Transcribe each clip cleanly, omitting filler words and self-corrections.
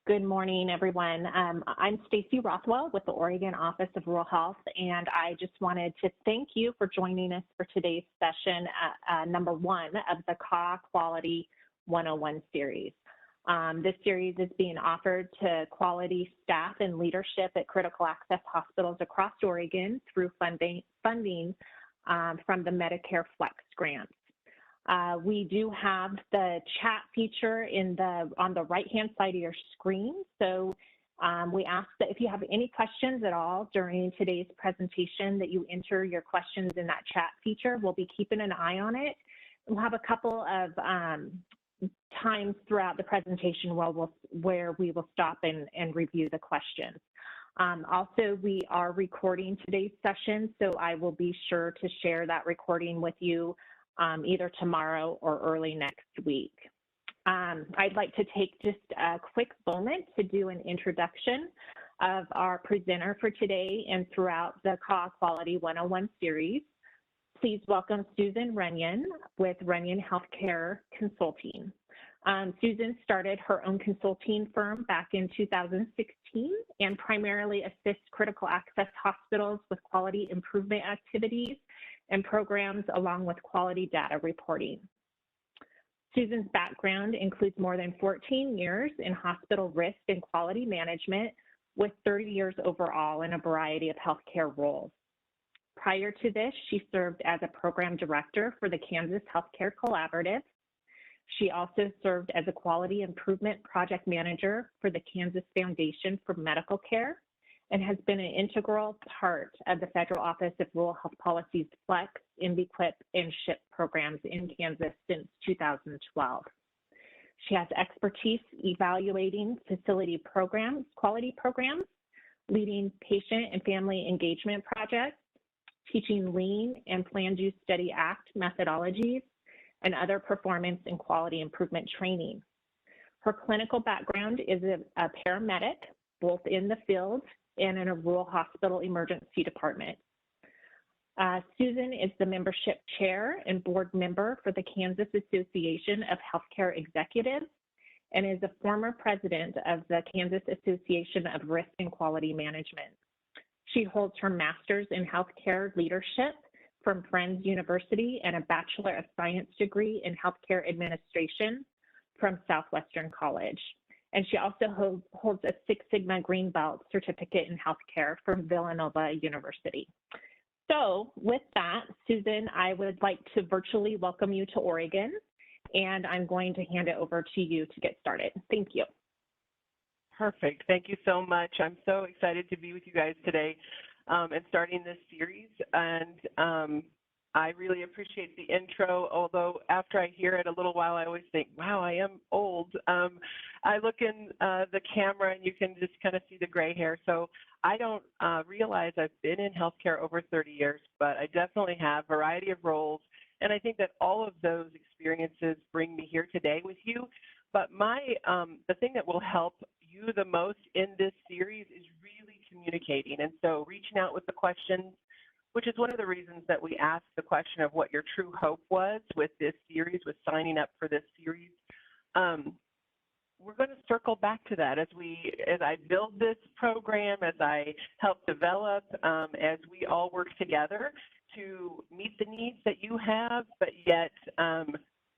Good morning, everyone. I'm Stacy Rothwell with the Oregon Office of Rural Health, and I just wanted to thank you for joining us for today's session, number 1 of the CAH Quality 101 series. This series is being offered to quality staff and leadership at critical access hospitals across Oregon through funding from the Medicare Flex grants. We do have the chat feature on the right-hand side of your screen. So we ask that if you have any questions at all during today's presentation that you enter your questions in that chat feature. We'll be keeping an eye on it. We'll have a couple of times throughout the presentation where we will stop and review the questions. Also, we are recording today's session, so I will be sure to share that recording with you either tomorrow or early next week. I'd like to take just a quick moment to do an introduction of our presenter for today and throughout the CAH Quality 101 series. Please welcome Susan Runyan with Renyon Healthcare Consulting. Susan started her own consulting firm back in 2016 and primarily assists critical access hospitals with quality improvement activities and programs along with quality data reporting. Susan's background includes more than 14 years in hospital risk and quality management with 30 years overall in a variety of healthcare roles. Prior to this, she served as a program director for the Kansas Healthcare Collaborative. She also served as a quality improvement project manager for the Kansas Foundation for Medical Care and has been an integral part of the Federal Office of Rural Health Policy's Flex, InVQIP, and SHIP programs in Kansas since 2012. She has expertise evaluating facility programs, quality programs, leading patient and family engagement projects, teaching Lean and Planned Use Steady Act methodologies, and other performance and quality improvement training. Her clinical background is a paramedic, both in the field and in a rural hospital emergency department. Susan is the membership chair and board member for the Kansas Association of Healthcare Executives and is a former president of the Kansas Association of Risk and Quality Management. She holds her master's in healthcare leadership from Friends University and a Bachelor of Science degree in healthcare administration from Southwestern College. And she also holds a Six Sigma Green Belt certificate in healthcare from Villanova University. So with that, Susan, I would like to virtually welcome you to Oregon, and I'm going to hand it over to you to get started. Thank you. Perfect. Thank you so much. I'm so excited to be with you guys today and starting this series. And I really appreciate the intro, although after I hear it a little while, I always think, wow, I am old. I look in the camera and you can just kind of see the gray hair. So I don't realize I've been in healthcare over 30 years, but I definitely have a variety of roles. And I think that all of those experiences bring me here today with you. But the thing that will help you the most in this series is really communicating. And so reaching out with the questions, which is one of the reasons that we asked the question of what your true hope was with this series, with signing up for this series. We're going to circle back to that as I build this program, as I help develop, as we all work together to meet the needs that you have, but yet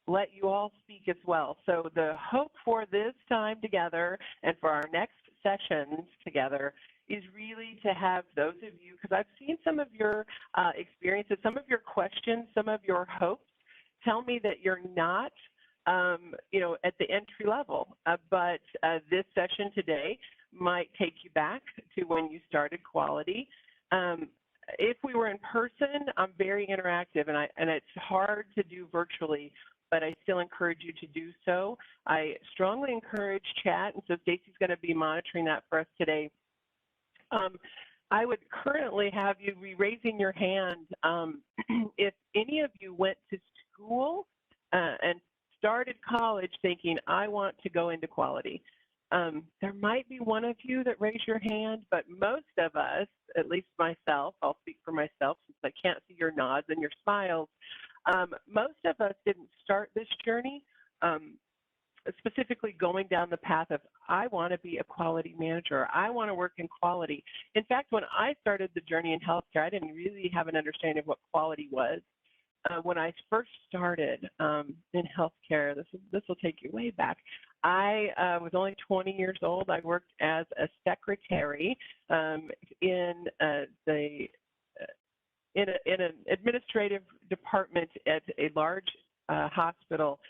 let you all speak as well. So the hope for this time together and for our next sessions together is really to have those of you, because I've seen some of your experiences, some of your questions, some of your hopes tell me that you're not, at the entry level, but this session today might take you back to when you started quality. If we were in person, I'm very interactive, and it's hard to do virtually, but I still encourage you to do so. I strongly encourage chat, and so Stacy's going to be monitoring that for us today. I would currently have you be raising your hand if any of you went to school and started college thinking, I want to go into quality. There might be one of you that raised your hand, but most of us, at least myself, I'll speak for myself since I can't see your nods and your smiles, most of us didn't start this journey specifically going down the path of, I want to be a quality manager. I want to work in quality. In fact, when I started the journey in healthcare, I didn't really have an understanding of what quality was. When I first started in healthcare, this will take you way back. I was only 20 years old. I worked as a secretary in an administrative department at a large hospital.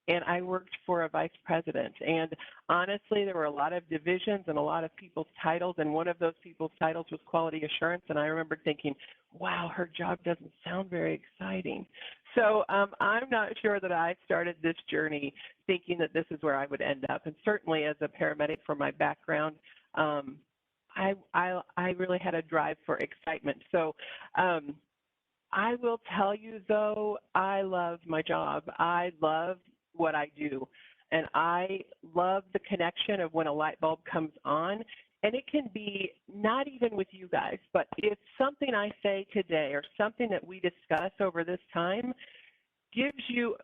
And I worked for a vice president. And honestly, there were a lot of divisions and a lot of people's titles. And one of those people's titles was quality assurance. And I remember thinking, wow, her job doesn't sound very exciting. So I'm not sure that I started this journey thinking that this is where I would end up. And certainly as a paramedic from my background, I really had a drive for excitement. So I will tell you, though, I love my job. I love what I do. And I love the connection of when a light bulb comes on. And it can be not even with you guys, but if something I say today or something that we discuss over this time gives you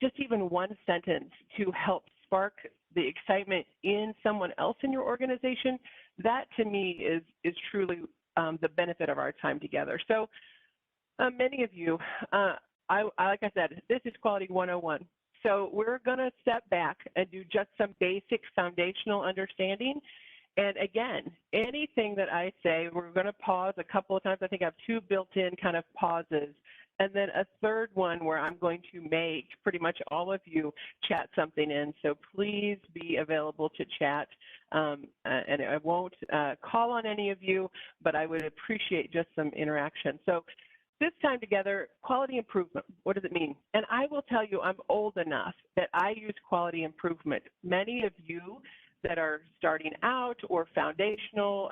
just even one sentence to help spark the excitement in someone else in your organization, that to me is truly the benefit of our time together. So many of you, like I said, this is Quality 101. So we're going to step back and do just some basic foundational understanding. And again, anything that I say, we're going to pause a couple of times. I think I have 2 built-in kind of pauses. And then a third one where I'm going to make pretty much all of you chat something in. So please be available to chat. And I won't call on any of you, but I would appreciate just some interaction. So this time together, quality improvement, what does it mean? And I will tell you, I'm old enough that I use quality improvement. Many of you that are starting out or foundational,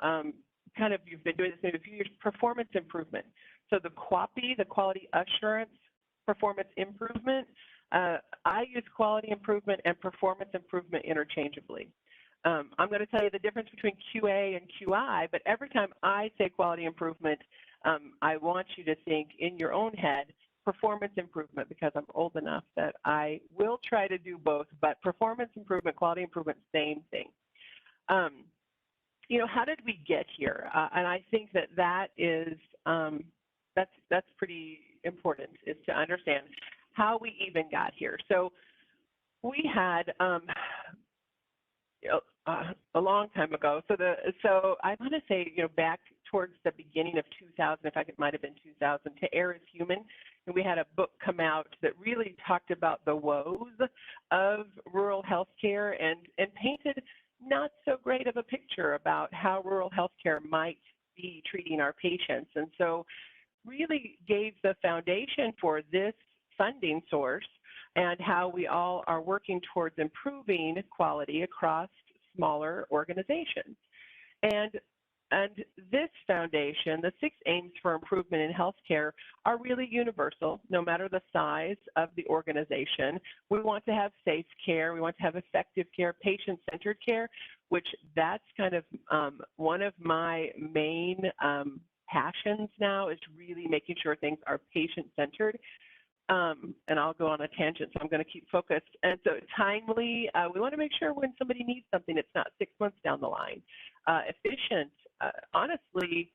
you've been doing this maybe a few years, performance improvement. So the QAPI, the quality assurance performance improvement, I use quality improvement and performance improvement interchangeably. I'm going to tell you the difference between QA and QI, but every time I say quality improvement, I want you to think in your own head performance improvement, because I'm old enough that I will try to do both, but performance improvement, quality improvement, same thing. How did we get here? And I think that is, that's pretty important, is to understand how we even got here. So we had a long time ago. So I want to say, back towards the beginning of 2000, in fact, it might have been 2000, To Err is Human. And we had a book come out that really talked about the woes of rural healthcare and painted not so great of a picture about how rural healthcare might be treating our patients. And so really gave the foundation for this funding source and how we all are working towards improving quality across smaller organizations. And this foundation, the 6 aims for improvement in healthcare, are really universal, no matter the size of the organization. We want to have safe care. We want to have effective care, patient-centered care, which that's kind of one of my main passions now, is really making sure things are patient-centered. And I'll go on a tangent, so I'm going to keep focused. And so timely, we want to make sure when somebody needs something, it's not 6 months down the line. Efficient, honestly,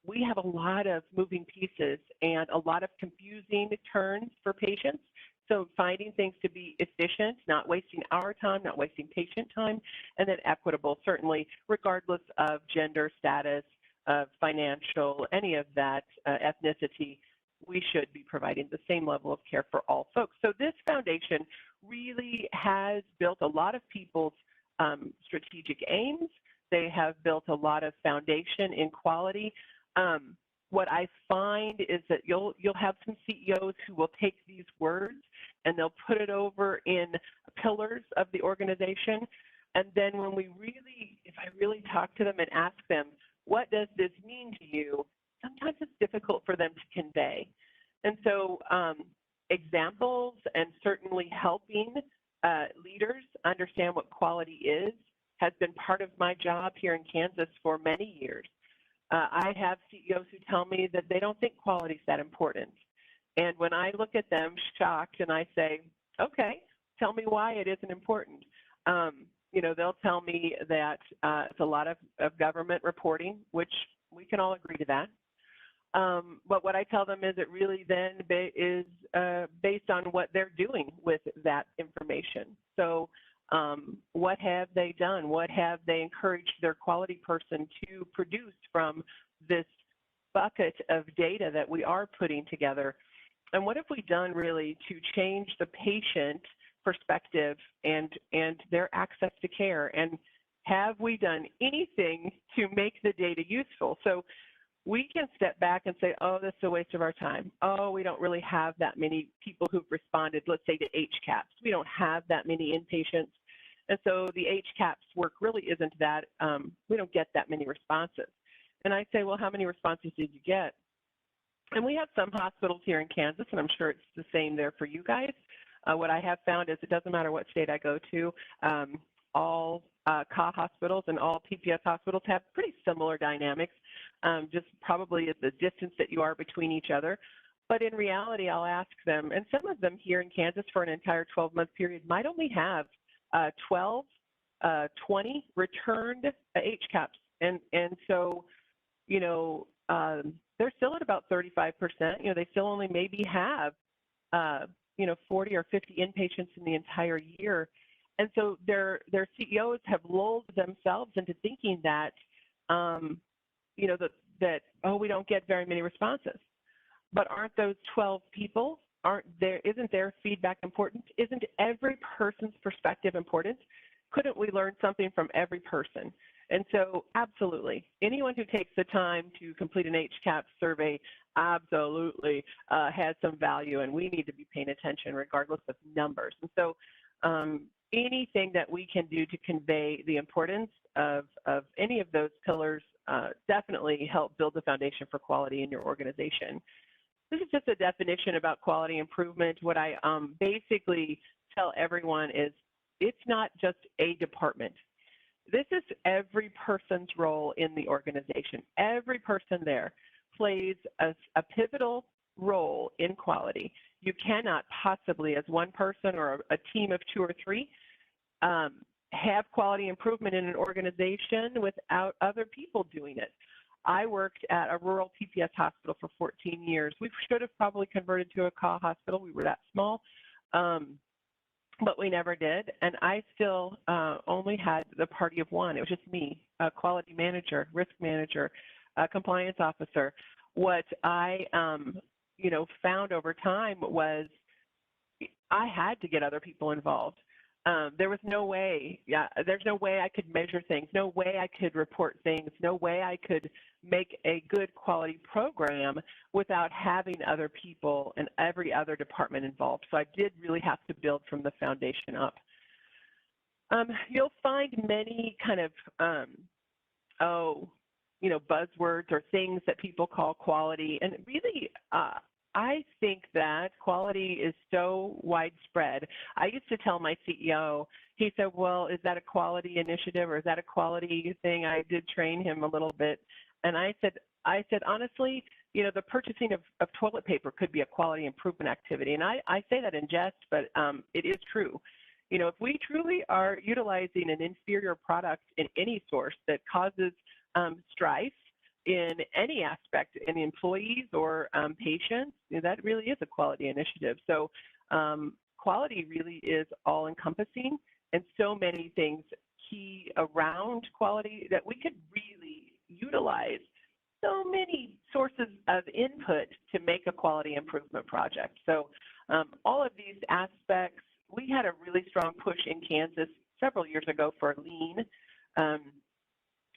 we have a lot of moving pieces and a lot of confusing turns for patients. So finding things to be efficient, not wasting our time, not wasting patient time, and then equitable, certainly, regardless of gender, status, financial, any of that, ethnicity. We should be providing the same level of care for all folks. So this foundation really has built a lot of people's strategic aims. They have built a lot of foundation in quality. What I find is that you'll have some CEOs who will take these words and they'll put it over in pillars of the organization. And then when if I really talk to them and ask them, what does this mean to you? Sometimes it's difficult for them to convey. And so examples and certainly helping leaders understand what quality is has been part of my job here in Kansas for many years. I have CEOs who tell me that they don't think quality is that important. And when I look at them shocked and I say, okay, tell me why it isn't important. You know, they'll tell me that it's a lot of government reporting, which we can all agree to that. But what I tell them is it really then is based on what they're doing with that information. So what have they done? What have they encouraged their quality person to produce from this bucket of data that we are putting together? And what have we done really to change the patient perspective and their access to care? And have we done anything to make the data useful? So we can step back and say, oh, this is a waste of our time. Oh, we don't really have that many people who've responded, let's say, to HCAHPS. We don't have that many inpatients. And so the HCAHPS work really isn't that, we don't get that many responses. And I say, well, how many responses did you get? And we have some hospitals here in Kansas, and I'm sure it's the same there for you guys. What I have found is it doesn't matter what state I go to, all CAH hospitals and all PPS hospitals have pretty similar dynamics, just probably at the distance that you are between each other. But in reality, I'll ask them, and some of them here in Kansas for an entire 12-month period might only have 12, 20 returned HCAHPS. And so, you know, they're still at about 35%. You know, they still only maybe have, you know, 40 or 50 inpatients in the entire year. And so their CEOs have lulled themselves into thinking that, you know, that, oh, we don't get very many responses. But aren't those 12 people, isn't their feedback important? Isn't every person's perspective important? Couldn't we learn something from every person? And so absolutely, anyone who takes the time to complete an HCAHPS survey absolutely has some value, and we need to be paying attention regardless of numbers. And so anything that we can do to convey the importance of any of those pillars definitely help build the foundation for quality in your organization. This is just a definition about quality improvement. What I basically tell everyone is it's not just a department. This is every person's role in the organization. Every person there plays a pivotal role in quality. You cannot possibly, as one person or a team of 2 or 3, have quality improvement in an organization without other people doing it. I worked at a rural PPS hospital for 14 years. We should have probably converted to a CAH hospital. We were that small, but we never did. And I still only had the party of one. It was just me, a quality manager, risk manager, compliance officer. What I you know, found over time was I had to get other people involved. There was no way, there's no way I could measure things, no way I could report things, no way I could make a good quality program without having other people and every other department involved. So I did really have to build from the foundation up. You'll find many kind of, you know, buzzwords or things that people call quality. And really, I think that quality is so widespread. I used to tell my CEO, he said, well, is that a quality initiative or is that a quality thing? I did train him a little bit. And I said, honestly, you know, the purchasing of toilet paper could be a quality improvement activity. And I say that in jest, but it is true. You know, if we truly are utilizing an inferior product in any source that causes strife in any aspect, in employees or patients, you know, that really is a quality initiative. So quality really is all encompassing, and so many things key around quality that we could really utilize so many sources of input to make a quality improvement project. So all of these aspects, we had a really strong push in Kansas several years ago for lean.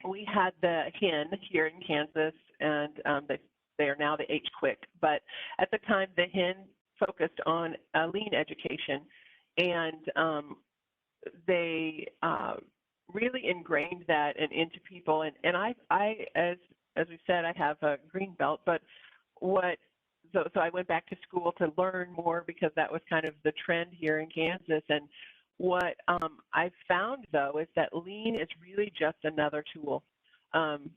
We had the HIN here in Kansas, and they are now the HQuick. But at the time, the HIN focused on lean education, and they really ingrained that into people. And I as we said, I have a green belt, but so I went back to school to learn more because that was kind of the trend here in Kansas. And what I found, though, is that lean is really just another tool.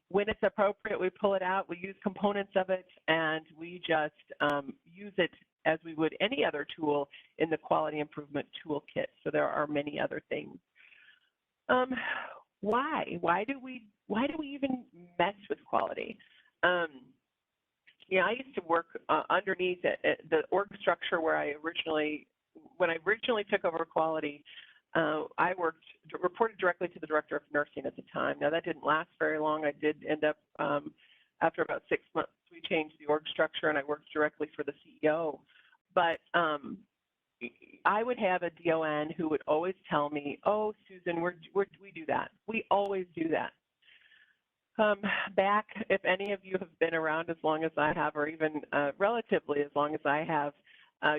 When it's appropriate, we pull it out, we use components of it, and we just use it as we would any other tool in the quality improvement toolkit. So there are many other things. Why? Why do we even mess with quality? I used to work underneath the org structure where when I originally took over quality, I reported directly to the director of nursing at the time. Now that didn't last very long. I did end up, after about 6 months, we changed the org structure and I worked directly for the CEO. But I would have a DON who would always tell me, "Oh, Susan, we do that. We always do that." Back, if any of you have been around as long as I have, or even relatively as long as I have,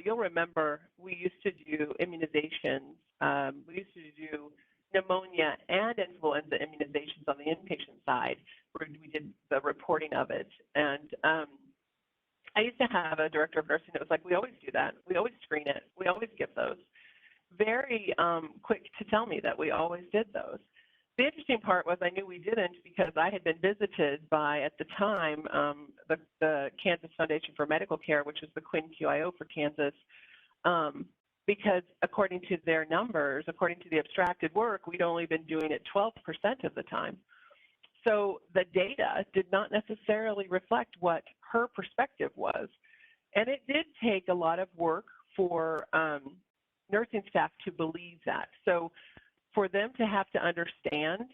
you'll remember we used to do immunizations. We used to do pneumonia and influenza immunizations on the inpatient side, where we did the reporting of it. And I used to have a director of nursing that was like, "We always do that. We always screen it. We always give those." Very quick to tell me that we always did those. The interesting part was I knew we didn't because I had been visited by, at the time, the Kansas Foundation for Medical Care, which is the Quinn QIO for Kansas, because according to their numbers, according to the abstracted work, we'd only been doing it 12% of the time. So the data did not necessarily reflect what her perspective was. And it did take a lot of work for nursing staff to believe that. So for them to have to understand,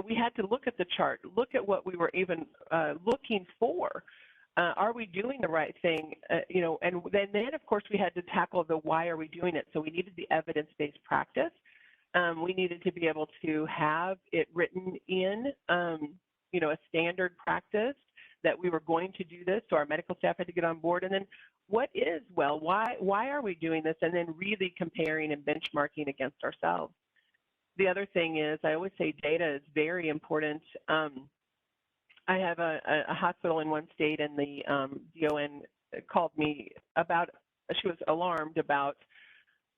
we had to look at the chart, look at what we were even looking for. Are we doing the right thing? And then of course we had to tackle the why are we doing it. So we needed the evidence-based practice. We needed to be able to have it written in, a standard practice that we were going to do this. So our medical staff had to get on board. And then what is well? Why are we doing this? And then really comparing and benchmarking against ourselves. The other thing is, I always say data is very important. I have a hospital in one state, and the DON called me she was alarmed about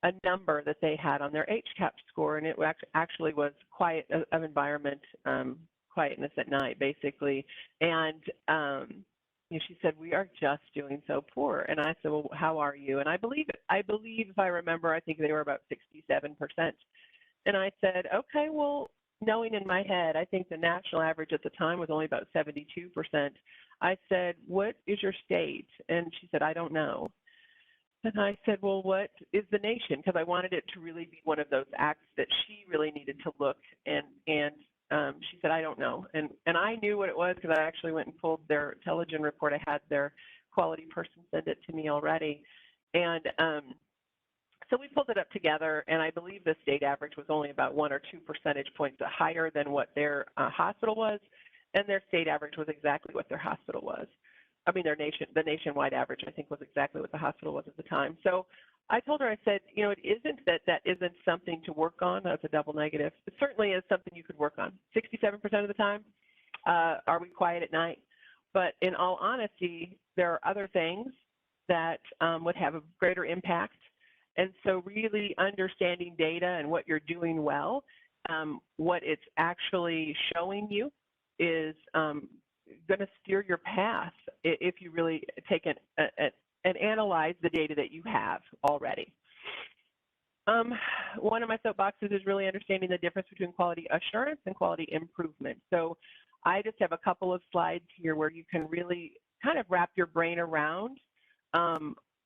a number that they had on their HCAP score, and it actually was quiet of environment, quietness at night, basically. And she said, "We are just doing so poor." And I said, "Well, how are you?" And I believe if I remember, I think they were about 67%. And I said, "Okay, well, knowing in my head, I think the national average at the time was only about 72%. I said, "What is your state?" And she said, "I don't know." And I said, "Well, what is the nation?" Because I wanted it to really be one of those acts that she really needed to look. And she said, "I don't know." And I knew what it was because I actually went and pulled their intelligence report. I had their quality person send it to me already. And so we pulled it up together, and I believe the state average was only about 1 or 2 percentage points higher than what their hospital was, and their state average was exactly what their hospital was. I mean, the nationwide average, I think, was exactly what the hospital was at the time. So I told her, I said, it isn't that isn't something to work on. That's a double negative. It certainly is something you could work on. 67% of the time, are we quiet at night? But in all honesty, there are other things that would have a greater impact. And so really understanding data and what you're doing well, what it's actually showing you is going to steer your path if you really take and analyze the data that you have already. One of my soapboxes is really understanding the difference between quality assurance and quality improvement. So I just have a couple of slides here where you can really kind of wrap your brain around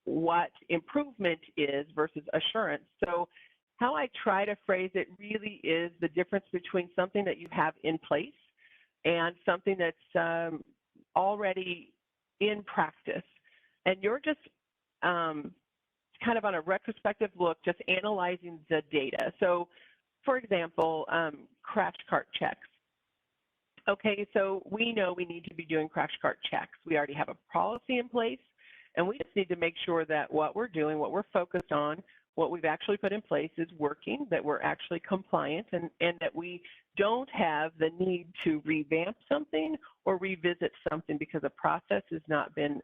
what improvement is versus assurance. So how I try to phrase it really is the difference between something that you have in place and something that's already in practice. And you're just kind of on a retrospective look, just analyzing the data. So for example, crash cart checks. Okay, so we know we need to be doing crash cart checks. We already have a policy in place, and we just need to make sure that what we're doing, what we're focused on, what we've actually put in place is working, that we're actually compliant, and that we don't have the need to revamp something or revisit something because a process has not been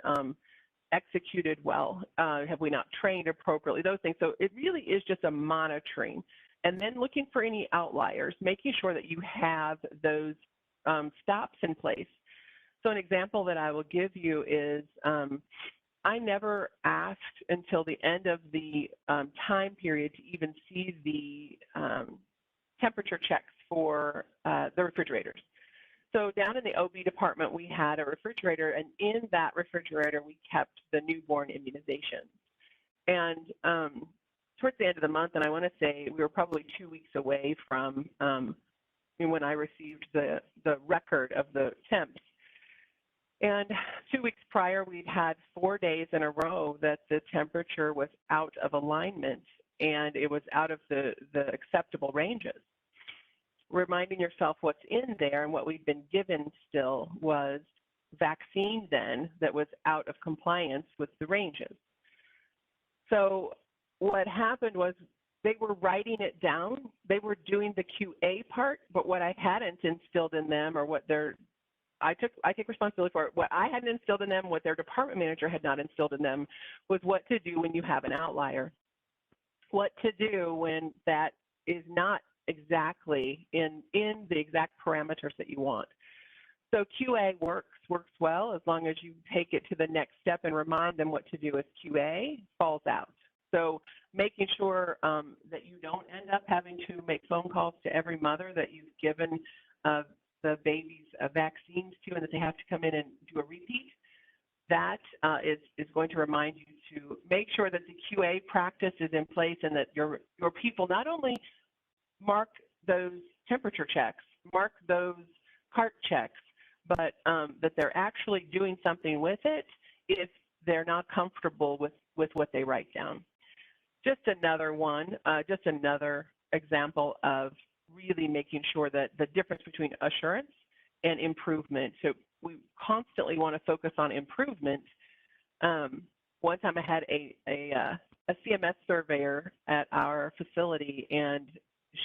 executed well. Have we not trained appropriately? Those things. So it really is just a monitoring. And then looking for any outliers, making sure that you have those stops in place. So an example that I will give you is I never asked until the end of the time period to even see the temperature checks for the refrigerators. So down in the OB department, we had a refrigerator, and in that refrigerator, we kept the newborn immunizations. And towards the end of the month, and I want to say we were probably 2 weeks away from when I received the record of the temps. And 2 weeks prior, we'd had 4 days in a row that the temperature was out of alignment, and it was out of the acceptable ranges. Reminding yourself what's in there, and what we've been given still was vaccine then that was out of compliance with the ranges. So what happened was they were writing it down. They were doing the QA part, but what I hadn't instilled in them, or what I take responsibility for it. What I hadn't instilled in them, what their department manager had not instilled in them, was what to do when you have an outlier. What to do when that is not exactly in the exact parameters that you want. So QA works well as long as you take it to the next step and remind them what to do with QA falls out. So making sure that you don't end up having to make phone calls to every mother that you've given the babies vaccines to, and that they have to come in and do a repeat. That is going to remind you to make sure that the QA practice is in place, and that your people not only mark those temperature checks, mark those cart checks, but that they're actually doing something with it if they're not comfortable with what they write down. Just another one, just another example of really making sure that the difference between assurance and improvement. So we constantly want to focus on improvement. One time I had a CMS surveyor at our facility, and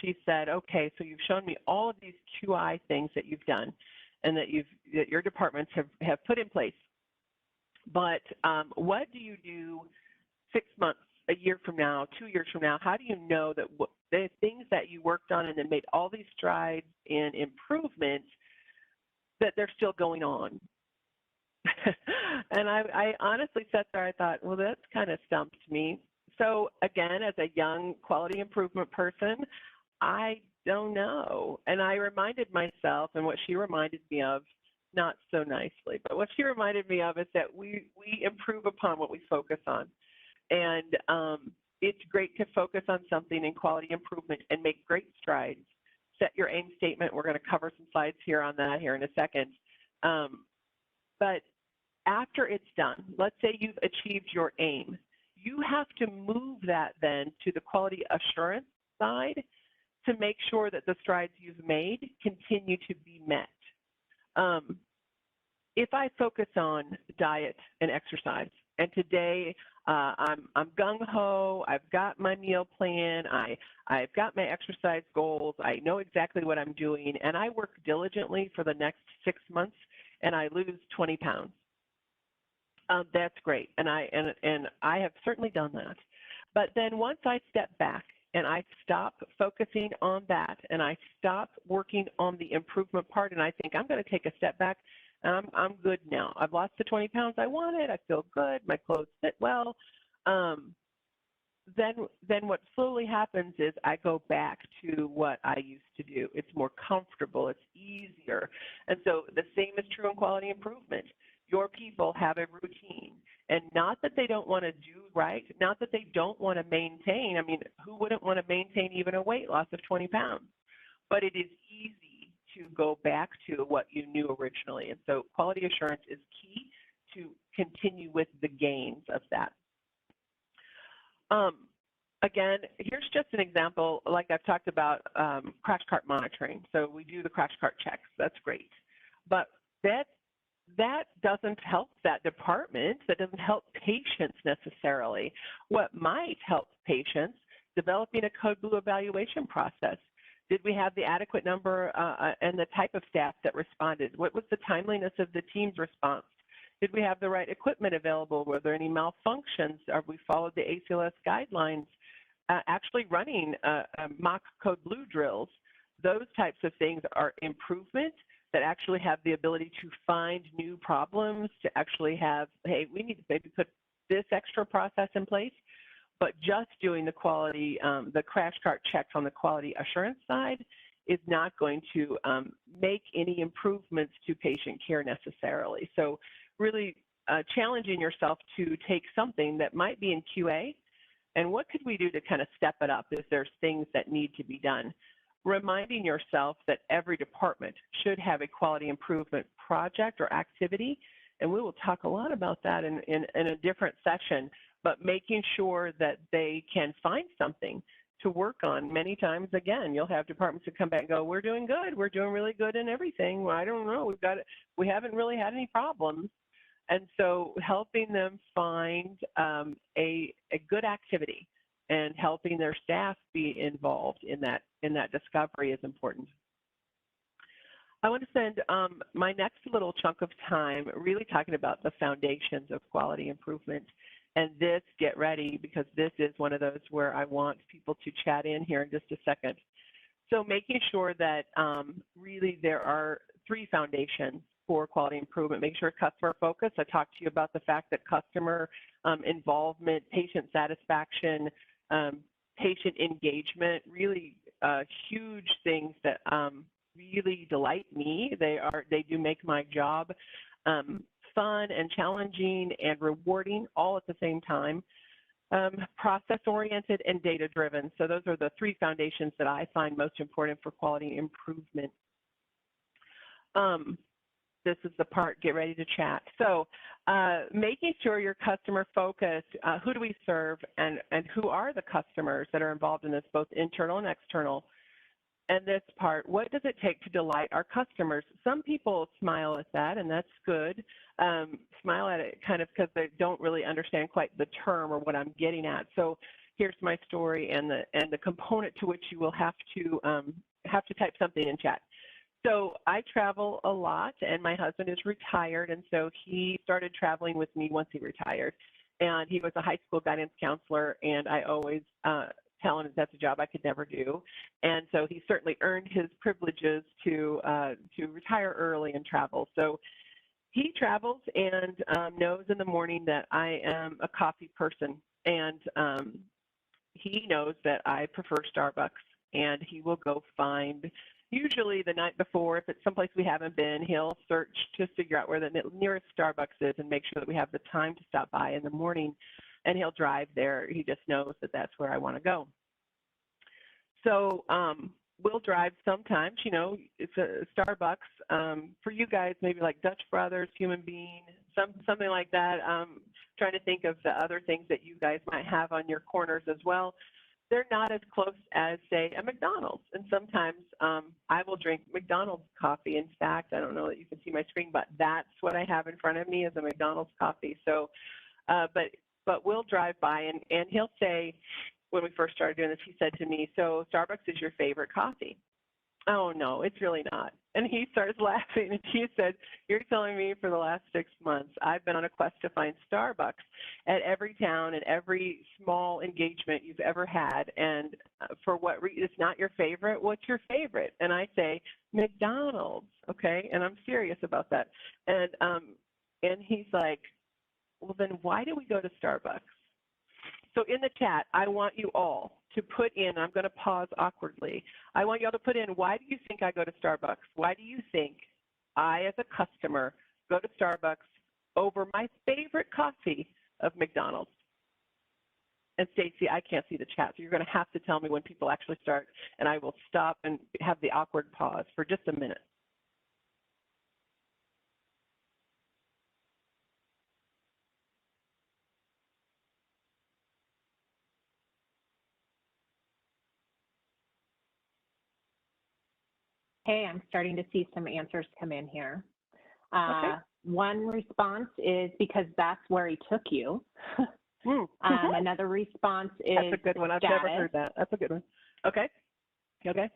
she said, okay, so you've shown me all of these QI things that you've done and that your departments have put in place. But what do you do 6 months, a year from now, 2 years from now? How do you know that the things that you worked on and then made all these strides in improvement, that they're still going on? And I honestly sat there, I thought, well, that's kind of stumped me. So again, as a young quality improvement person, I don't know. And I reminded myself, and what she reminded me of, not so nicely, but what she reminded me of is that we improve upon what we focus on. And it's great to focus on something in quality improvement and make great strides. Set your aim statement. We're going to cover some slides here on that here in a second. But after it's done, let's say you've achieved your aim, you have to move that then to the quality assurance side to make sure that the strides you've made continue to be met. If I focus on diet and exercise, and today I'm gung-ho, I've got my meal plan, I've got my exercise goals, I know exactly what I'm doing, and I work diligently for the next 6 months, and I lose 20 pounds. That's great, and I have certainly done that. But then once I step back and I stop focusing on that, and I stop working on the improvement part, and I think I'm going to take a step back, and I'm good now. I've lost the 20 pounds I wanted. I feel good. My clothes fit well. Then what slowly happens is I go back to what I used to do. It's more comfortable. It's easier. And so the same is true in quality improvement. Your people have a routine, and not that they don't want to do right, not that they don't want to maintain. I mean, who wouldn't want to maintain even a weight loss of 20 pounds? But it is easy to go back to what you knew originally. And so quality assurance is key to continue with the gains of that. Again, here's just an example, like I've talked about crash cart monitoring. So we do the crash cart checks. That's great. But that doesn't help that department. That doesn't help patients necessarily. What might help patients, developing a code blue evaluation process. Did we have the adequate number and the type of staff that responded? What was the timeliness of the team's response? Did we have the right equipment available? Were there any malfunctions? Have we followed the ACLS guidelines? Actually running mock code blue drills, those types of things are improvement that actually have the ability to find new problems, to actually have, hey, we need to maybe put this extra process in place, but just doing the quality, the crash cart checks on the quality assurance side is not going to make any improvements to patient care necessarily. So really challenging yourself to take something that might be in QA, and what could we do to kind of step it up if there's things that need to be done? Reminding yourself that every department should have a quality improvement project or activity, and we will talk a lot about that in a different session, but making sure that they can find something to work on. Many times, again, you'll have departments that come back and go, we're doing good, we're doing really good in everything. Well, I don't know, we haven't really had any problems. And so helping them find a good activity and helping their staff be involved in that discovery is important. I want to spend my next little chunk of time really talking about the foundations of quality improvement. And this, get ready, because this is one of those where I want people to chat in here in just a second. So making sure that really there are 3 foundations for quality improvement. Make sure customer focus. I talked to you about the fact that customer involvement, patient satisfaction, patient engagement, really huge things that really delight me. They do make my job fun and challenging and rewarding all at the same time. Process-oriented and data-driven. So those are the 3 foundations that I find most important for quality improvement. This is the part, get ready to chat. So making sure you're customer focused, who do we serve and who are the customers that are involved in this, both internal and external? And this part, what does it take to delight our customers? Some people smile at that, and that's good. Smile at it kind of because they don't really understand quite the term or what I'm getting at. So here's my story and the component to which you will have to type something in chat. So I travel a lot, and my husband is retired, and so he started traveling with me once he retired. And he was a high school guidance counselor, and I always tell him that's a job I could never do. And so he certainly earned his privileges to retire early and travel. So he travels and knows in the morning that I am a coffee person, and he knows that I prefer Starbucks, and he will go find, usually the night before, if it's someplace we haven't been, he'll search to figure out where the nearest Starbucks is and make sure that we have the time to stop by in the morning, and he'll drive there. He just knows that that's where I want to go. So we'll drive sometimes, you know, it's a Starbucks. For you guys, maybe like Dutch Brothers, Human Bean, something like that. Trying to think of the other things that you guys might have on your corners as well. They're not as close as, say, a McDonald's. And sometimes I will drink McDonald's coffee. In fact, I don't know that you can see my screen, but that's what I have in front of me is a McDonald's coffee. So, but we'll drive by, and he'll say, when we first started doing this, he said to me, so Starbucks is your favorite coffee? Oh, no, it's really not. And he starts laughing, and he said, you're telling me for the last 6 months, I've been on a quest to find Starbucks at every town and every small engagement you've ever had. And for what reason? It's not your favorite? What's your favorite? And I say, McDonald's, okay? And I'm serious about that. And he's like, well, then why do we go to Starbucks? So in the chat, I want you all to put in, I'm going to pause awkwardly, I want you all to put in, why do you think I go to Starbucks? Why do you think I, as a customer, go to Starbucks over my favorite coffee of McDonald's? And Stacy, I can't see the chat, so you're going to have to tell me when people actually start, and I will stop and have the awkward pause for just a minute. Hey, I'm starting to see some answers come in here. Okay. One response is because that's where he took you. Another response is that's a good one. I've never heard that. That's a good one. Okay. Okay.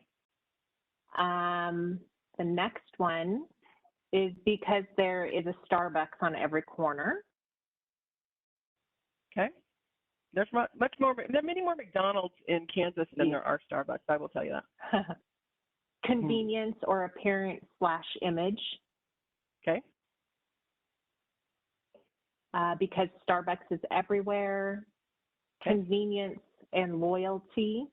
The next one is because there is a Starbucks on every corner. Okay. There's much more. There are many more McDonald's in Kansas than there are Starbucks. I will tell you that. Convenience or appearance/image. Okay. because Starbucks is everywhere, convenience and loyalty.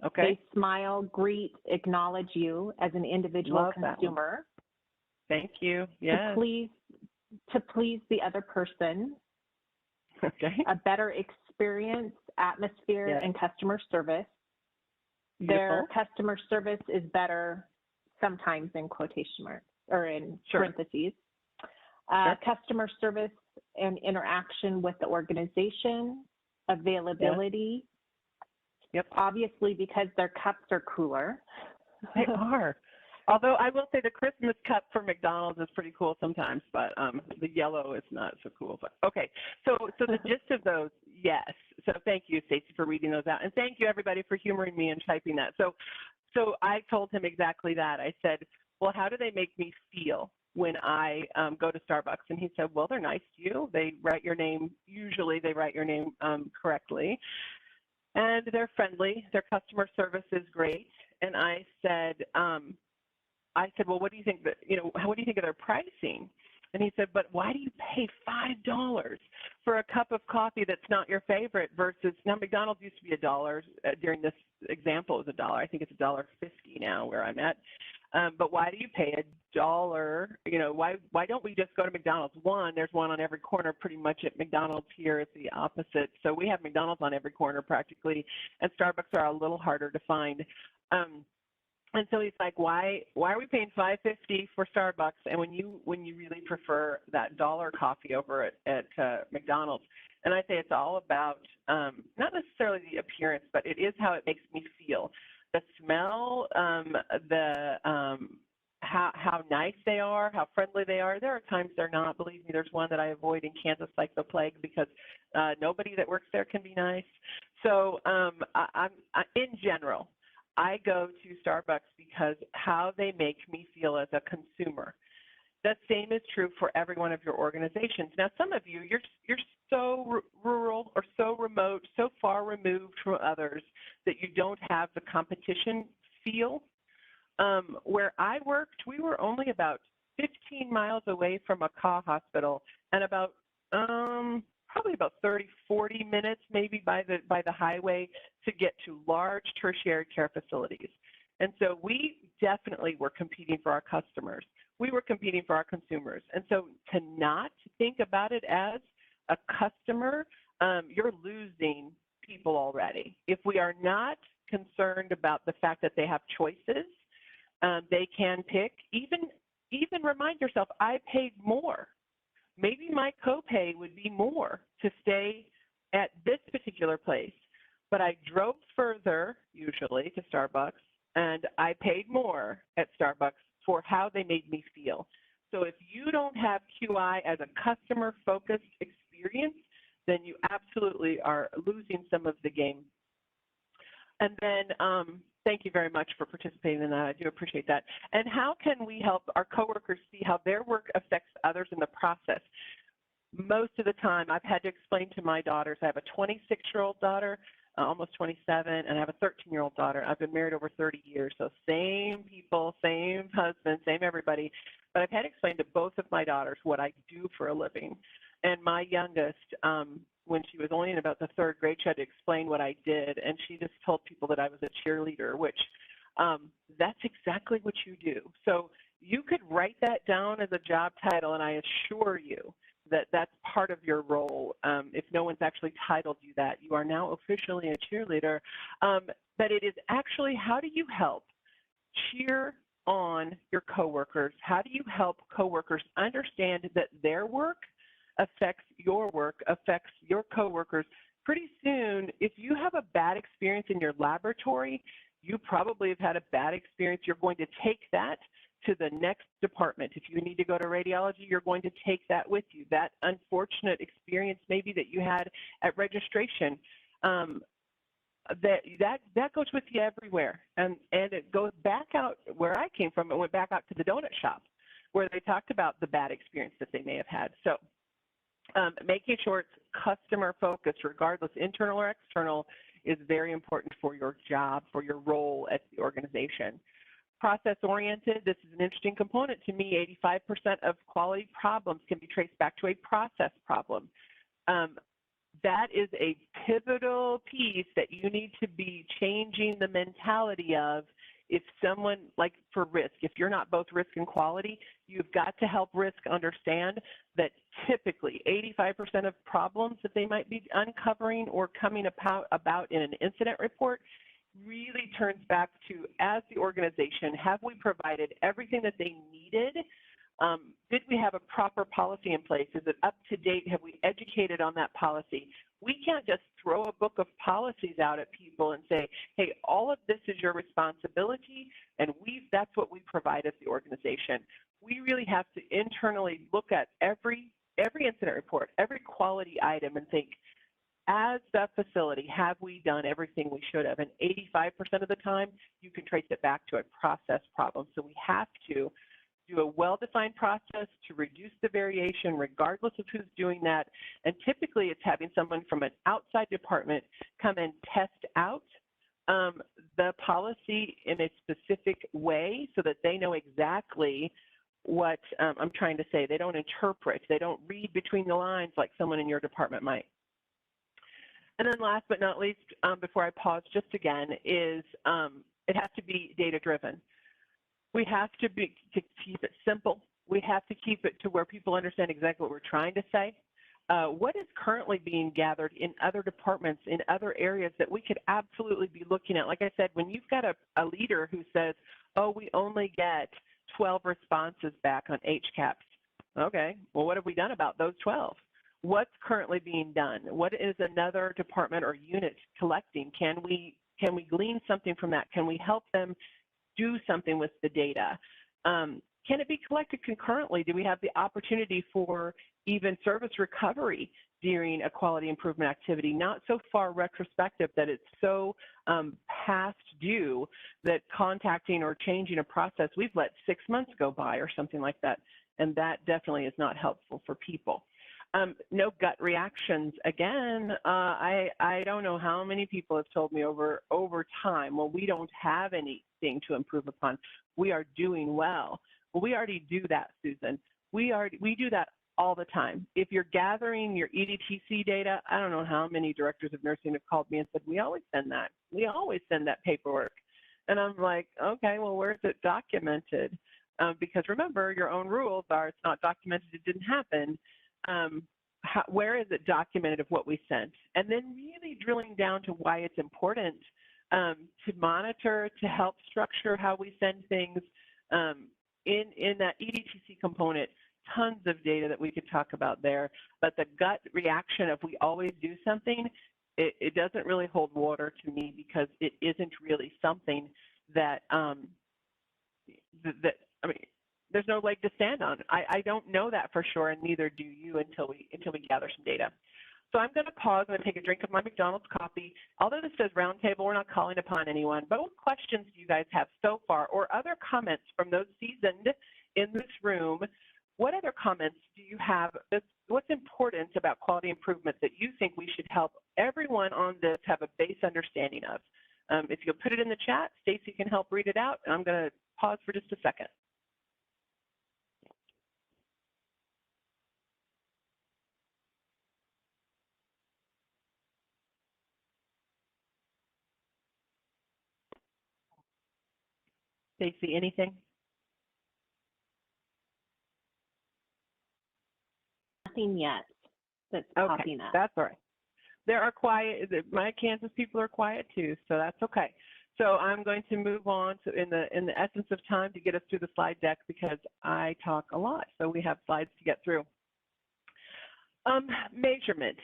Okay. They smile, greet, acknowledge you as an individual Love consumer. Thank you. Yes. To please the other person. Okay. A better experience, atmosphere, and customer service. Beautiful. Their customer service is better, sometimes in quotation marks or in parentheses. Customer service and interaction with the organization, availability. Yep. Obviously, because their cups are cooler. They are. Although I will say the Christmas cup for McDonald's is pretty cool sometimes, but the yellow is not so cool. But okay, so the gist of those, yes. So thank you, Stacey, for reading those out, and thank you everybody for humoring me and typing that. So I told him exactly that. I said, well, how do they make me feel when I go to Starbucks? And he said, well, they're nice to you. They write your name. Usually, they write your name correctly, and they're friendly. Their customer service is great. And I said, well, what do you think what do you think of their pricing? And he said, but why do you pay $5 for a cup of coffee that's not your favorite versus, now McDonald's used to be $1 during this example, it was $1. I think it's $1.50 now where I'm at. But why do you pay $1? Why don't we just go to McDonald's? One, there's one on every corner pretty much at McDonald's here. It's the opposite. So we have McDonald's on every corner practically, and Starbucks are a little harder to find. And so he's like, why are we paying $5.50 for Starbucks, and when you really prefer that dollar coffee over at McDonald's? And I say it's all about not necessarily the appearance, but it is how it makes me feel. The smell, how nice they are, how friendly they are. There are times they're not. Believe me, there's one that I avoid in Kansas like the plague because nobody that works there can be nice. So in general, I go to Starbucks because how they make me feel as a consumer. The same is true for every one of your organizations. Now, some of you, you're so rural or so remote, so far removed from others that you don't have the competition feel. Where I worked, we were only about 15 miles away from a CAH hospital and about probably about 30, 40 minutes maybe by the highway to get to large tertiary care facilities. And so we definitely were competing for our customers. We were competing for our consumers. And so to not think about it as a customer, you're losing people already. If we are not concerned about the fact that they have choices, they can pick, even remind yourself, I paid more. Maybe my copay would be more to stay at this particular place, but I drove further, usually, to Starbucks, and I paid more at Starbucks for how they made me feel. So if you don't have QI as a customer-focused experience, then you absolutely are losing some of the game. And then thank you very much for participating in that. I do appreciate that. And how can we help our coworkers see how their work affects others in the process? Most of the time, I've had to explain to my daughters. I have a 26-year-old daughter, almost 27, and I have a 13-year-old daughter. I've been married over 30 years, so same people, same husband, same everybody. But I've had to explain to both of my daughters what I do for a living. And my youngest, when she was only in about the third grade, she had to explain what I did, and she just told people that I was a cheerleader, which that's exactly what you do. So you could write that down as a job title, and I assure you that that's part of your role. If no one's actually titled you that, you are now officially a cheerleader. But it is actually, how do you help cheer on your coworkers? How do you help coworkers understand that their work affects your work, affects your coworkers? Pretty soon, if you have a bad experience in your laboratory, you probably have had a bad experience. You're going to take that to the next department. If you need to go to radiology, you're going to take that with you. That unfortunate experience maybe that you had at registration, that goes with you everywhere. And it goes back out where I came from. It went back out to the donut shop where they talked about the bad experience that they may have had. So making sure it's customer focused, regardless, internal or external, is very important for your job, for your role at the organization. Process-oriented, this is an interesting component to me. 85% of quality problems can be traced back to a process problem. That is a pivotal piece that you need to be changing the mentality of. If someone, like for risk, if you're not both risk and quality, you've got to help risk understand that typically 85% of problems that they might be uncovering or coming about in an incident report really turns back to, as the organization, have we provided everything that they needed? Did we have a proper policy in place? Is it up to date? Have we educated on that policy? We can't just throw a book of policies out at people and say, hey, all of this is your responsibility, and that's what we provide as the organization. We really have to internally look at every incident report, every quality item, and think, as the facility, have we done everything we should have? And 85% of the time, you can trace it back to a process problem. So we have to do a well-defined process to reduce the variation regardless of who's doing that. And typically it's having someone from an outside department come and test out the policy in a specific way so that they know exactly what I'm trying to say. They don't interpret, they don't read between the lines like someone in your department might. And then last but not least, before I pause just again, is it has to be data-driven. We have to keep it simple. We have to keep it to where people understand exactly what we're trying to say. What is currently being gathered in other departments, in other areas that we could absolutely be looking at? Like I said, when you've got a leader who says, oh, we only get 12 responses back on HCAPs. Okay, well, what have we done about those 12? What's currently being done? What is another department or unit collecting? Can we glean something from that? Can we help them do something with the data? Can it be collected concurrently? Do we have the opportunity for even service recovery during a quality improvement activity, not so far retrospective that it's so past due that contacting or changing a process, we've let 6 months go by or something like that, and that definitely is not helpful for people. No gut reactions. Again, I don't know how many people have told me over time, well, we don't have anything to improve upon. We are doing well. Well, we already do that, Susan. We do that all the time. If you're gathering your EDTC data, I don't know how many directors of nursing have called me and said, we always send that. We always send that paperwork. And I'm like, okay, well, where's it documented? Because remember, your own rules are it's not documented, it didn't happen. Where is it documented of what we sent? And then really drilling down to why it's important to monitor, to help structure how we send things. In that EDTC component, tons of data that we could talk about there, but the gut reaction of we always do something, it doesn't really hold water to me because it isn't really something that, I mean, there's no leg to stand on. I don't know that for sure, and neither do you until we gather some data. So I'm going to pause and take a drink of my McDonald's coffee. Although this says roundtable, we're not calling upon anyone, but what questions do you guys have so far, or other comments from those seasoned in this room? What other comments do you have? What's important about quality improvement that you think we should help everyone on this have a base understanding of? If you'll put it in the chat, Stacy can help read it out, and I'm going to pause for just a second. Stacy, anything? Nothing yet that's popping up. That's all right. There are quiet, my Kansas people are quiet too, so that's okay. So I'm going to move on to in the essence of time to get us through the slide deck because I talk a lot, so we have slides to get through. Measurement.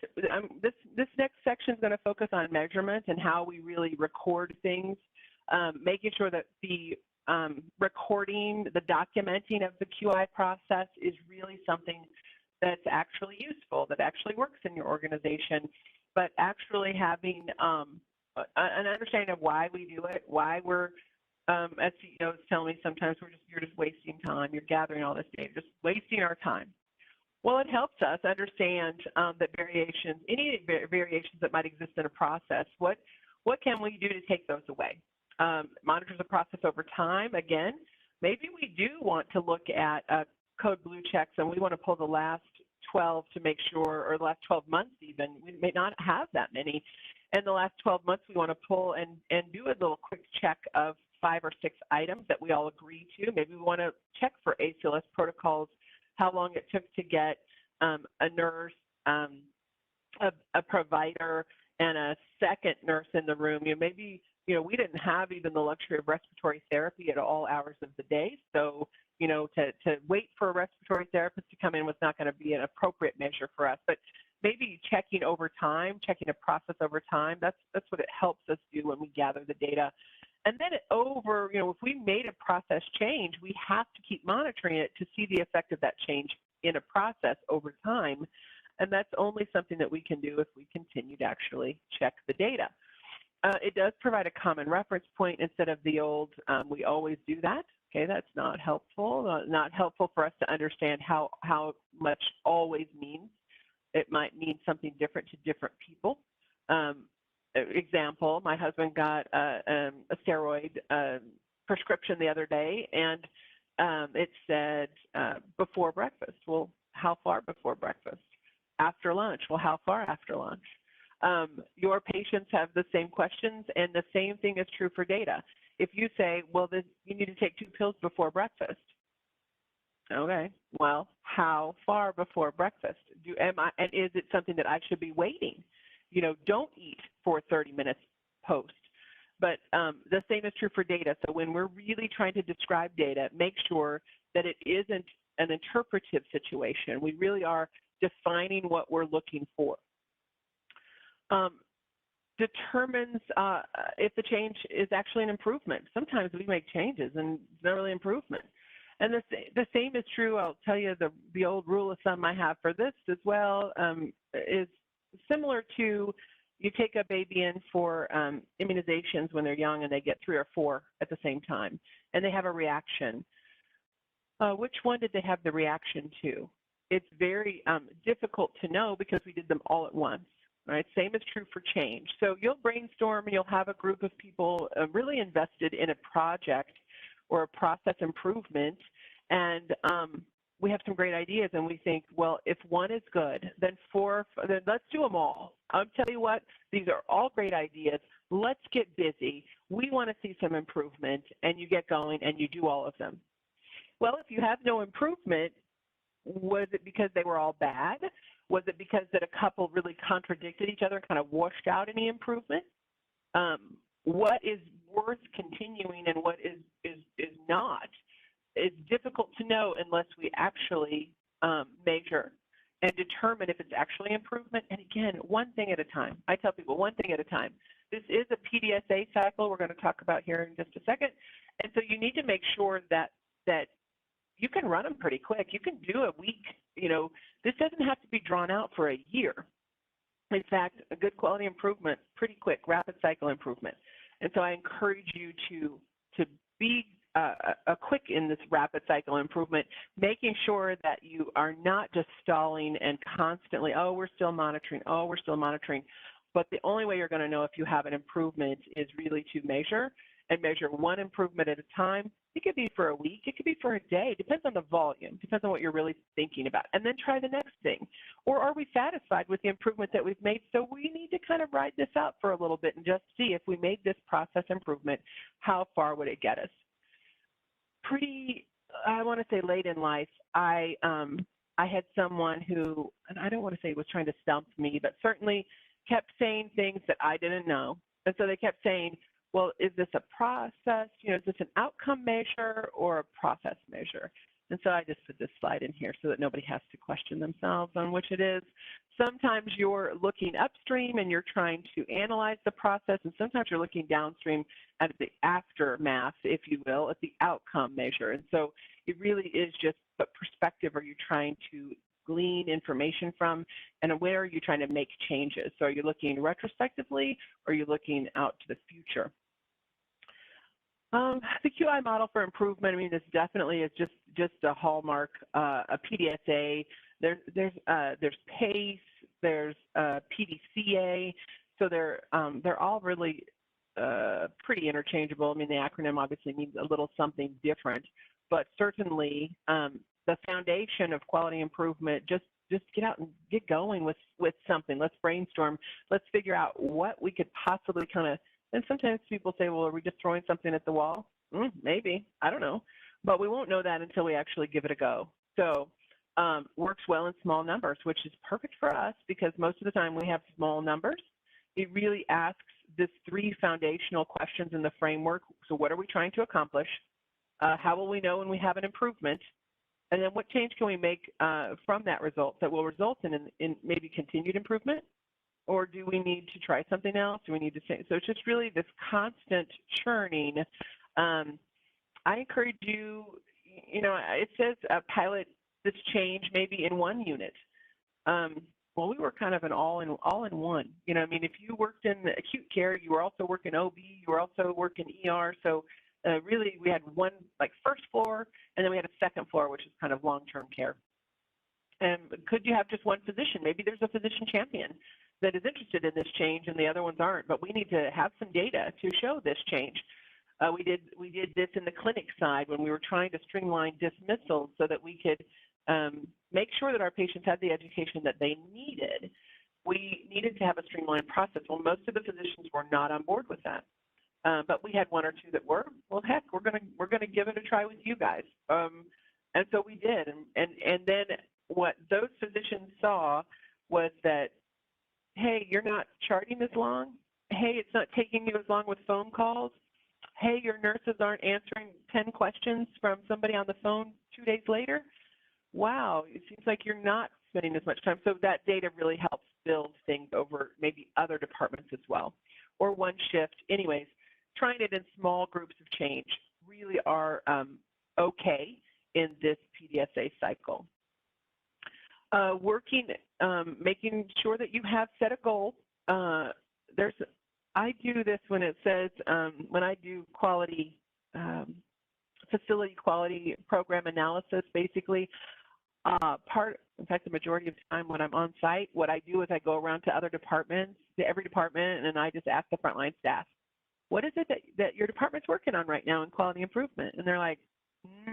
This next section is going to focus on measurement and how we really record things, making sure that the recording, the documenting of the QI process is really something that's actually useful, that actually works in your organization, but actually having an understanding of why we do it, why we're, as CEOs tell me sometimes, you're just wasting time, you're gathering all this data, just wasting our time. Well, it helps us understand that any variations that might exist in a process, what can we do to take those away? monitors the process over time. Again, maybe we do want to look at code blue checks and we want to pull the last 12 to make sure, or the last 12 months even. We may not have that many. And the last 12 months we want to pull and do a little quick check of 5 or 6 items that we all agree to. Maybe we want to check for ACLS protocols, how long it took to get a nurse, a provider, and a second nurse in the room. Maybe we didn't have even the luxury of respiratory therapy at all hours of the day. So, to wait for a respiratory therapist to come in was not going to be an appropriate measure for us. But maybe checking over time, checking a process over time, that's what it helps us do when we gather the data. And then if we made a process change, we have to keep monitoring it to see the effect of that change in a process over time. And that's only something that we can do if we continue to actually check the data. It does provide a common reference point instead of the old, we always do that. Okay, that's not helpful. Not helpful for us to understand how much always means. It might mean something different to different people. Example, my husband got a steroid prescription the other day, and it said before breakfast. Well, how far before breakfast? After lunch. Well, how far after lunch? Your patients have the same questions, and the same thing is true for data. If you say, well, you need to take 2 pills before breakfast. Okay, well, how far before breakfast? And is it something that I should be waiting? Don't eat for 30 minutes post. But the same is true for data. So when we're really trying to describe data, make sure that it isn't an interpretive situation. We really are defining what we're looking for. Determines if the change is actually an improvement. Sometimes we make changes and it's not really improvement. And the same is true, I'll tell you, the old rule of thumb I have for this as well is similar to you take a baby in for immunizations when they're young and they get 3 or 4 at the same time and they have a reaction. Which one did they have the reaction to? It's very difficult to know because we did them all at once. Right, same is true for change. So you'll brainstorm and you'll have a group of people really invested in a project or a process improvement, and we have some great ideas and we think, well, if one is good, then let's do them all. I'll tell you what, these are all great ideas. Let's get busy. We want to see some improvement, and you get going and you do all of them. Well, if you have no improvement, was it because they were all bad? Was it because that a couple really contradicted each other, kind of washed out any improvement? What is worth continuing and what is not? It's difficult to know unless we actually measure and determine if it's actually improvement. And again, one thing at a time. I tell people one thing at a time. This is a Pdsa cycle we're going to talk about here in just a second. And so you need to make sure that you can run them pretty quick. You can do a week. This doesn't have to be drawn out for a year. In fact, a good quality improvement, pretty quick, rapid cycle improvement. And so I encourage you to be quick in this rapid cycle improvement, making sure that you are not just stalling and constantly, oh, we're still monitoring, oh, we're still monitoring. But the only way you're going to know if you have an improvement is really to measure, and measure one improvement at a time. It could be for a week, it could be for a day, depends on the volume, depends on what you're really thinking about, and then try the next thing. Or are we satisfied with the improvement that we've made? So we need to kind of ride this out for a little bit and just see if we made this process improvement, how far would it get us? Pretty, I want to say late in life, I had someone who, and I don't want to say was trying to stump me, but certainly kept saying things that I didn't know. And so they kept saying, well, is this a process? Is this an outcome measure or a process measure? And so I just put this slide in here so that nobody has to question themselves on which it is. Sometimes you're looking upstream and you're trying to analyze the process, and sometimes you're looking downstream at the aftermath, if you will, at the outcome measure. And so it really is just what perspective are you trying to glean information from, and where are you trying to make changes? So are you looking retrospectively, or are you looking out to the future? The QI model for improvement, I mean, this definitely is just a hallmark, a Pdsa. There's PACE, there's Pdca, so they're all really pretty interchangeable. I mean, the acronym obviously means a little something different, but certainly the foundation of quality improvement, just get out and get going with something. Let's brainstorm. Let's figure out what we could possibly kind of, and sometimes people say, well, are we just throwing something at the wall? Maybe, I don't know. But we won't know that until we actually give it a go. So works well in small numbers, which is perfect for us because most of the time we have small numbers. It really asks this 3 foundational questions in the framework. So what are we trying to accomplish? How will we know when we have an improvement? And then what change can we make from that result that will result in maybe continued improvement? Or do we need to try something else? Do we need to say? So it's just really this constant churning. I encourage you, it says pilot this change maybe in 1 unit. Well, we were kind of an all in one. I mean, if you worked in acute care, you were also working OB, you were also working ER. So really, we had one like first floor, and then we had a second floor, which is kind of long-term care. And could you have just one physician? Maybe there's a physician champion that is interested in this change, and the other ones aren't. But we need to have some data to show this change. We did this in the clinic side when we were trying to streamline dismissals so that we could make sure that our patients had the education that they needed. We needed to have a streamlined process. Well, most of the physicians were not on board with that, but we had 1 or 2 that were. Well, heck, we're gonna give it a try with you guys, and so we did. And then what those physicians saw was that, hey, you're not charting as long. Hey, it's not taking you as long with phone calls. Hey, your nurses aren't answering 10 questions from somebody on the phone 2 days later. Wow, it seems like you're not spending as much time. So that data really helps build things over maybe other departments as well, or 1 shift. Anyways, trying it in small groups of change really are okay in this Pdsa cycle. Making sure that you have set a goal. I do this when it says, when I do quality, facility quality program analysis, basically, in fact, the majority of the time when I'm on site, what I do is I go around to other departments, to every department, and I just ask the frontline staff, what is it that your department's working on right now in quality improvement? And they're like,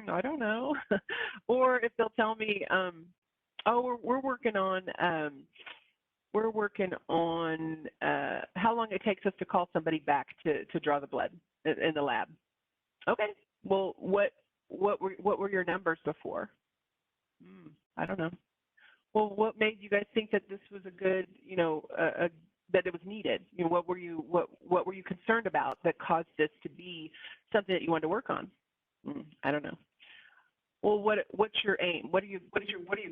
I don't know. Or if they'll tell me, oh, we're working on how long it takes us to call somebody back to draw the blood in the lab. Okay, well, what were your numbers before? I don't know. Well, what made you guys think that this was a good, that it was needed? What were you concerned about that caused this to be something that you wanted to work on? I don't know. Well, what's your aim? What are you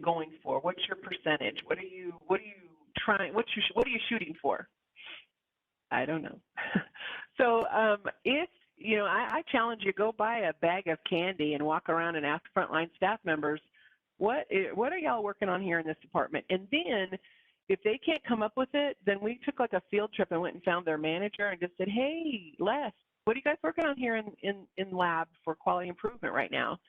going for? What's your percentage? What are you trying? What are you shooting for? I don't know. So if I challenge you, go buy a bag of candy and walk around and ask frontline staff members, what are y'all working on here in this department? And then if they can't come up with it, then we took like a field trip and went and found their manager and just said, hey, Les, what are you guys working on here in lab for quality improvement right now?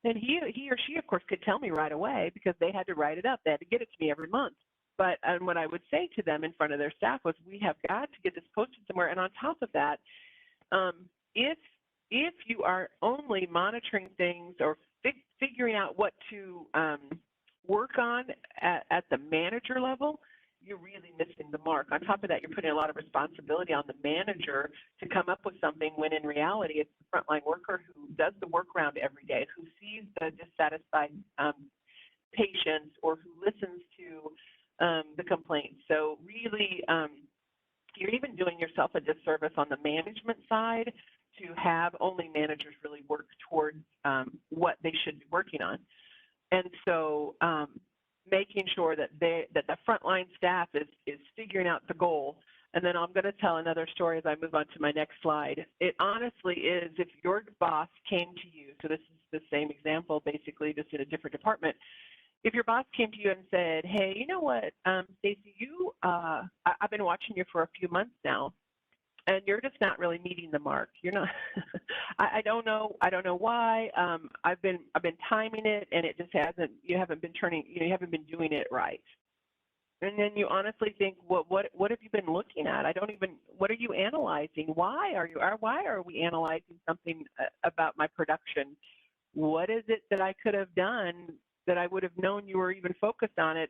And he or she, of course, could tell me right away because they had to write it up. They had to get it to me every month. But what I would say to them in front of their staff was, we have got to get this posted somewhere. And on top of that, if you are only monitoring things or figuring out what to work on at the manager level, you're really missing the mark. On top of that, you're putting a lot of responsibility on the manager to come up with something when in reality it's the frontline worker who does the work round every day, who sees the dissatisfied patients or who listens to the complaints. So really, you're even doing yourself a disservice on the management side to have only managers really work towards what they should be working on. And so making sure that the frontline staff is figuring out the goal. And then I'm going to tell another story as I move on to my next slide. It honestly is, if your boss came to you, so this is the same example, basically just in a different department. If your boss came to you and said, hey, you know what, Stacey, I've been watching you for a few months now, and you're just not really meeting the mark. You're not. I don't know why. I've been timing it, and it just hasn't. You haven't been doing it right. And then you honestly think, what have you been looking at? What are you analyzing? Why are we analyzing something about my production? What is it that I could have done that I would have known you were even focused on it?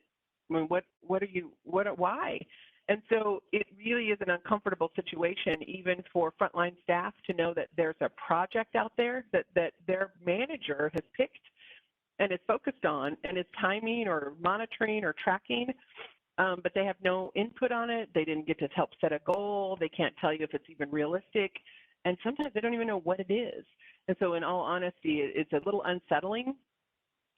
I mean, why? And so it really is an uncomfortable situation, even for frontline staff, to know that there's a project out there that their manager has picked and is focused on and is timing or monitoring or tracking, but they have no input on it. They didn't get to help set a goal. They can't tell you if it's even realistic. And sometimes they don't even know what it is. And so in all honesty, it's a little unsettling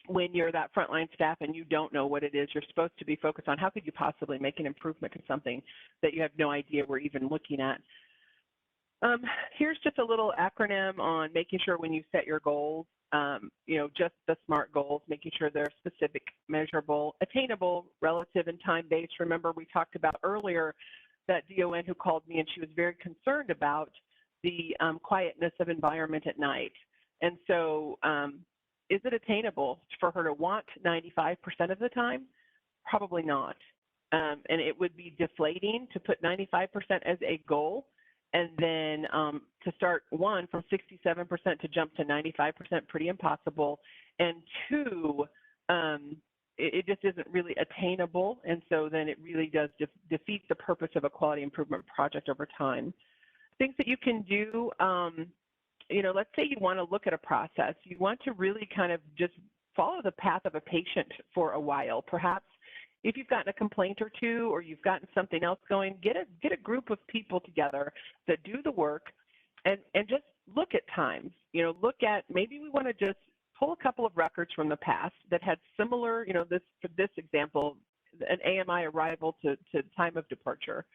when you're that frontline staff and you don't know what it is you're supposed to be focused on. How could you possibly make an improvement to something that you have no idea we're even looking at? Here's just a little acronym on making sure when you set your goals, just the SMART goals, making sure they're specific, measurable, attainable, relative, and time-based. Remember, we talked about earlier that DON who called me, and she was very concerned about the quietness of environment at night. And so is it attainable for her to want 95% of the time? Probably not. And it would be deflating to put 95% as a goal, and then to start, one, from 67% to jump to 95%, pretty impossible. And two, it just isn't really attainable. And so then it really does defeat the purpose of a quality improvement project over time. Things that you can do, let's say you want to look at a process. You want to really kind of just follow the path of a patient for a while. Perhaps if you've gotten a complaint or two, or you've gotten something else going, get a group of people together that do the work and just look at times. Look at, maybe we want to just pull a couple of records from the past that had similar, for this example, an AMI arrival to time of departure.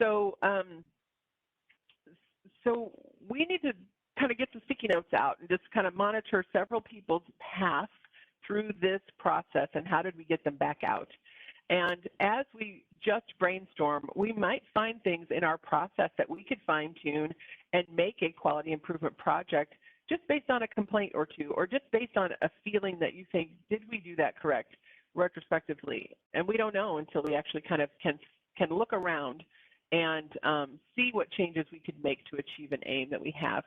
So we need to kind of get the sticky notes out and just kind of monitor several people's paths through this process and how did we get them back out. And as we just brainstorm, we might find things in our process that we could fine tune and make a quality improvement project just based on a complaint or two, or just based on a feeling that you think, did we do that correct retrospectively? And we don't know until we actually kind of can look around and see what changes we could make to achieve an aim that we have.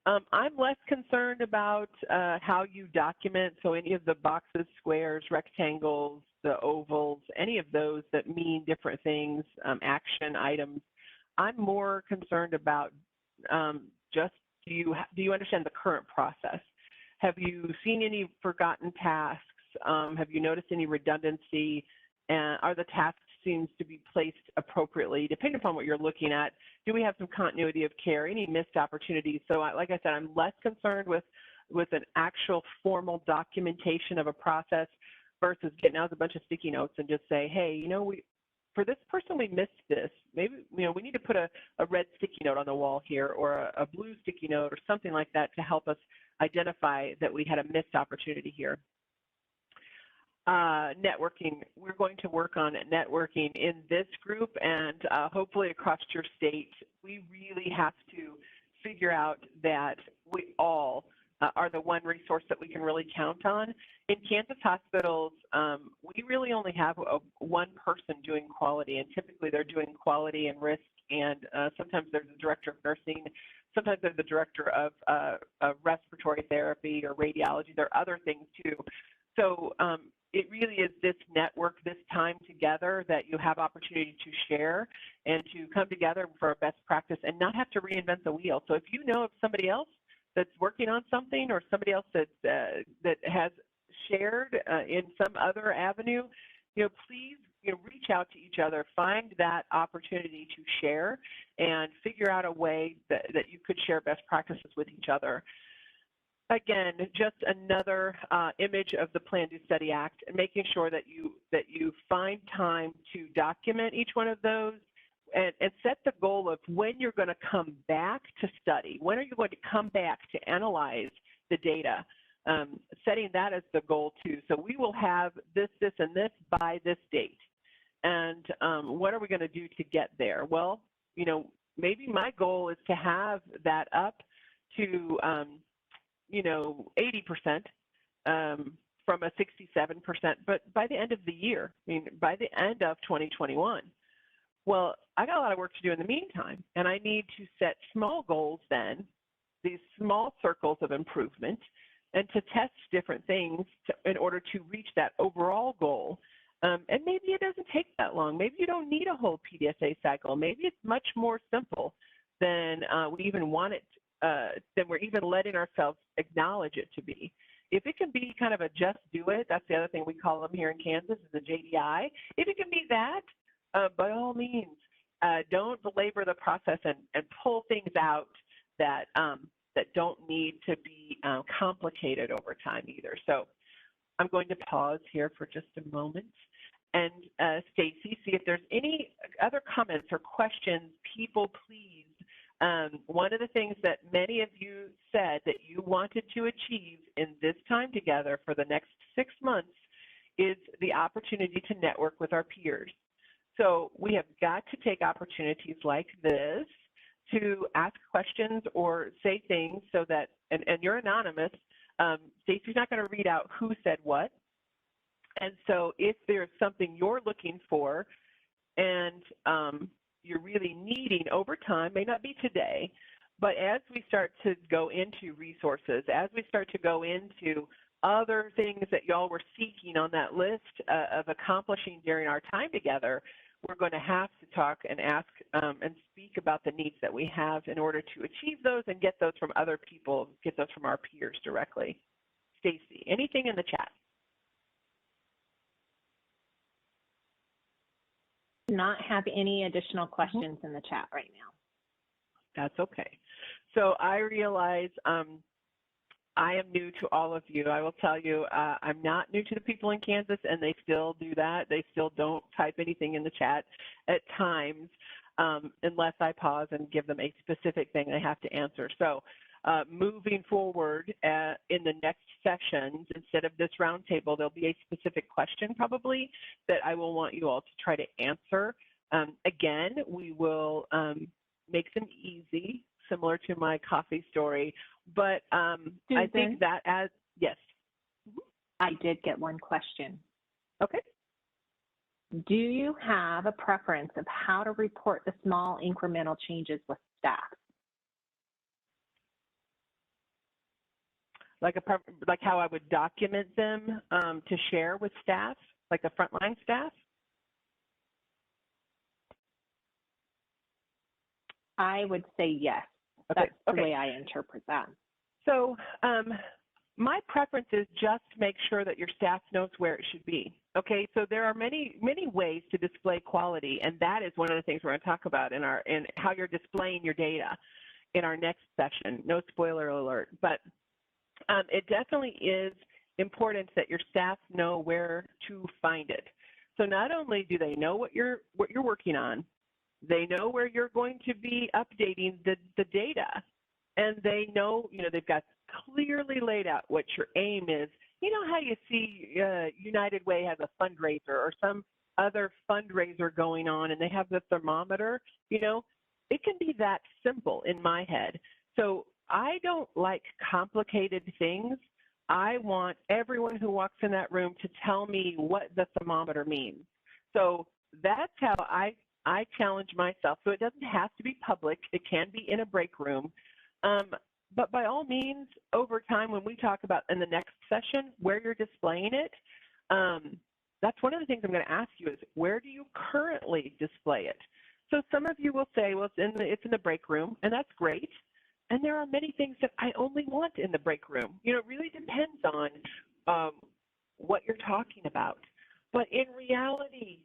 I'm less concerned about how you document, so any of the boxes, squares, rectangles, the ovals, any of those that mean different things, action items. I'm more concerned about just do you understand the current process? Have you seen any forgotten tasks? Have you noticed any redundancy? Are the tasks seems to be placed appropriately, depending upon what you're looking at? Do we have some continuity of care, any missed opportunities? So like I said, I'm less concerned with an actual formal documentation of a process versus getting out a bunch of sticky notes and just say, hey, for this person, we missed this. Maybe, we need to put a red sticky note on the wall here, or a blue sticky note, or something like that to help us identify that we had a missed opportunity here. Networking. We're going to work on networking in this group and hopefully across your state. We really have to figure out that we all are the one resource that we can really count on. In Kansas hospitals, we really only have one person doing quality, and typically they're doing quality and risk, and sometimes there's a director of nursing, sometimes there's the director of respiratory therapy or radiology. There are other things too. So it really is this network, this time together that you have opportunity to share and to come together for a best practice and not have to reinvent the wheel. So if you know of somebody else that's working on something, or somebody else that has shared in some other avenue, please reach out to each other, find that opportunity to share, and figure out a way that you could share best practices with each other. Again, just another image of the Plan, Do, Study, Act, and making sure that you find time to document each one of those and set the goal of when you're going to come back to study. When are you going to come back to analyze the data? Setting that as the goal too. So we will have this, this, and this by this date. And what are we going to do to get there? Well, maybe my goal is to have that up to 80% from a 67%, but by the end of the year, I mean, by the end of 2021. Well, I got a lot of work to do in the meantime, and I need to set small goals then, these small circles of improvement, and to test different things in order to reach that overall goal. And maybe it doesn't take that long. Maybe you don't need a whole PDSA cycle. Maybe it's much more simple than we even want it, than we're even letting ourselves acknowledge it to be. If it can be kind of a just do it, that's the other thing we call them here in Kansas, is the JDI. If it can be that, by all means, don't belabor the process and pull things out that that don't need to be complicated over time either. So I'm going to pause here for just a moment. And Stacy, see if there's any other comments or questions, people please. One of the things that many of you said that you wanted to achieve in this time together for the next 6 months is the opportunity to network with our peers. So we have got to take opportunities like this to ask questions or say things so that, and you're anonymous, Stacey's not going to read out who said what. And so if there's something you're looking for and you're really needing over time, may not be today, but as we start to go into resources, as we start to go into other things that y'all were seeking on that list of accomplishing during our time together, we're going to have to talk and ask and speak about the needs that we have in order to achieve those and get those from other people, get those from our peers directly. Stacy, anything in the chat? Not have any additional questions in the chat right now. That's okay. So I realize I am new to all of you. I will tell you, I'm not new to the people in Kansas, and they still do that. They still don't type anything in the chat at times unless I pause and give them a specific thing they have to answer. So moving forward in the next sessions, instead of this roundtable, there'll be a specific question probably that I will want you all to try to answer. Again, we will make them easy, similar to my coffee story. But I think that as, yes. I did get one question. Okay. Do you have a preference of how to report the small incremental changes with staff? Like how I would document them to share with staff, like the frontline staff? I would say yes. Okay. That's the way I interpret that. So my preference is just make sure that your staff knows where it should be. Okay, so there are many ways to display quality, and that is one of the things we're going to talk about in how you're displaying your data in our next session. No spoiler alert, but it definitely is important that your staff know where to find it. So not only do they know what you're working on, they know where you're going to be updating the data, and they know, they've got clearly laid out what your aim is. You know how you see United Way has a fundraiser or some other fundraiser going on, and they have the thermometer? It can be that simple in my head. So I don't like complicated things. I want everyone who walks in that room to tell me what the thermometer means. So that's how I challenge myself. So it doesn't have to be public. It can be in a break room. But by all means, over time, when we talk about in the next session where you're displaying it, that's one of the things I'm going to ask you is, where do you currently display it? So some of you will say, well, it's in the break room, and that's great. And there are many things that I only want in the break room. It really depends on what you're talking about. But in reality,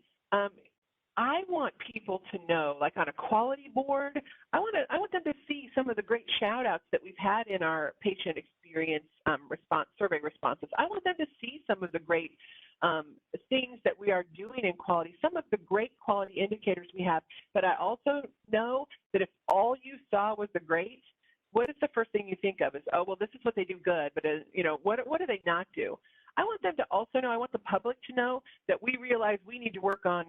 I want people to know, like on a quality board, I want them to see some of the great shout outs that we've had in our patient experience survey responses. I want them to see some of the great things that we are doing in quality, some of the great quality indicators we have. But I also know that if all you saw was the great, what is the first thing you think of is, oh, well, this is what they do good, but what do they not do? I want them to also know, I want the public to know that we realize we need to work on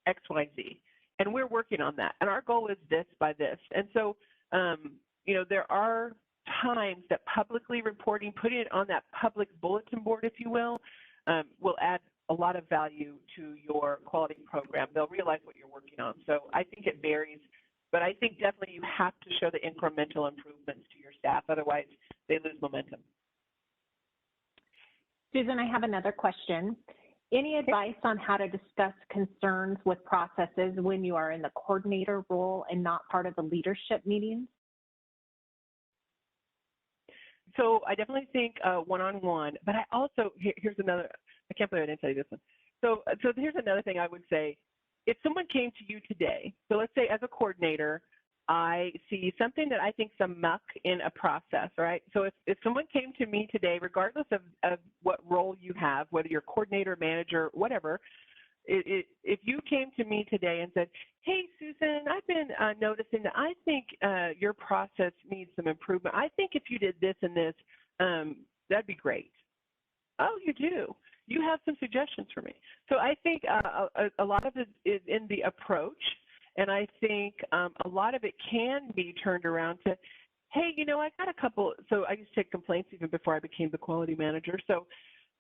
X, Y, Z, and we're working on that. And our goal is this by this. And so, there are times that publicly reporting, putting it on that public bulletin board, if you will add a lot of value to your quality program. They'll realize what you're working on. So I think it varies, but I think definitely you have to show the incremental improvements to your staff. Otherwise, they lose momentum. Susan, I have another question. Any advice on how to discuss concerns with processes when you are in the coordinator role and not part of the leadership meetings? So I definitely think one-on-one, but I also, here's another, I can't believe I didn't tell you this one. So here's another thing I would say. If someone came to you today, so let's say as a coordinator, I see something that I think is a muck in a process, right? So if someone came to me today, regardless of what role you have, whether you're coordinator, manager, whatever, if you came to me today and said, hey, Susan, I've been noticing that I think your process needs some improvement. I think if you did this and this, that'd be great. Oh, you do? You have some suggestions for me. So I think a lot of it is in the approach. And I think a lot of it can be turned around to, hey, you know, I got a couple. So I used to take complaints even before I became the quality manager. So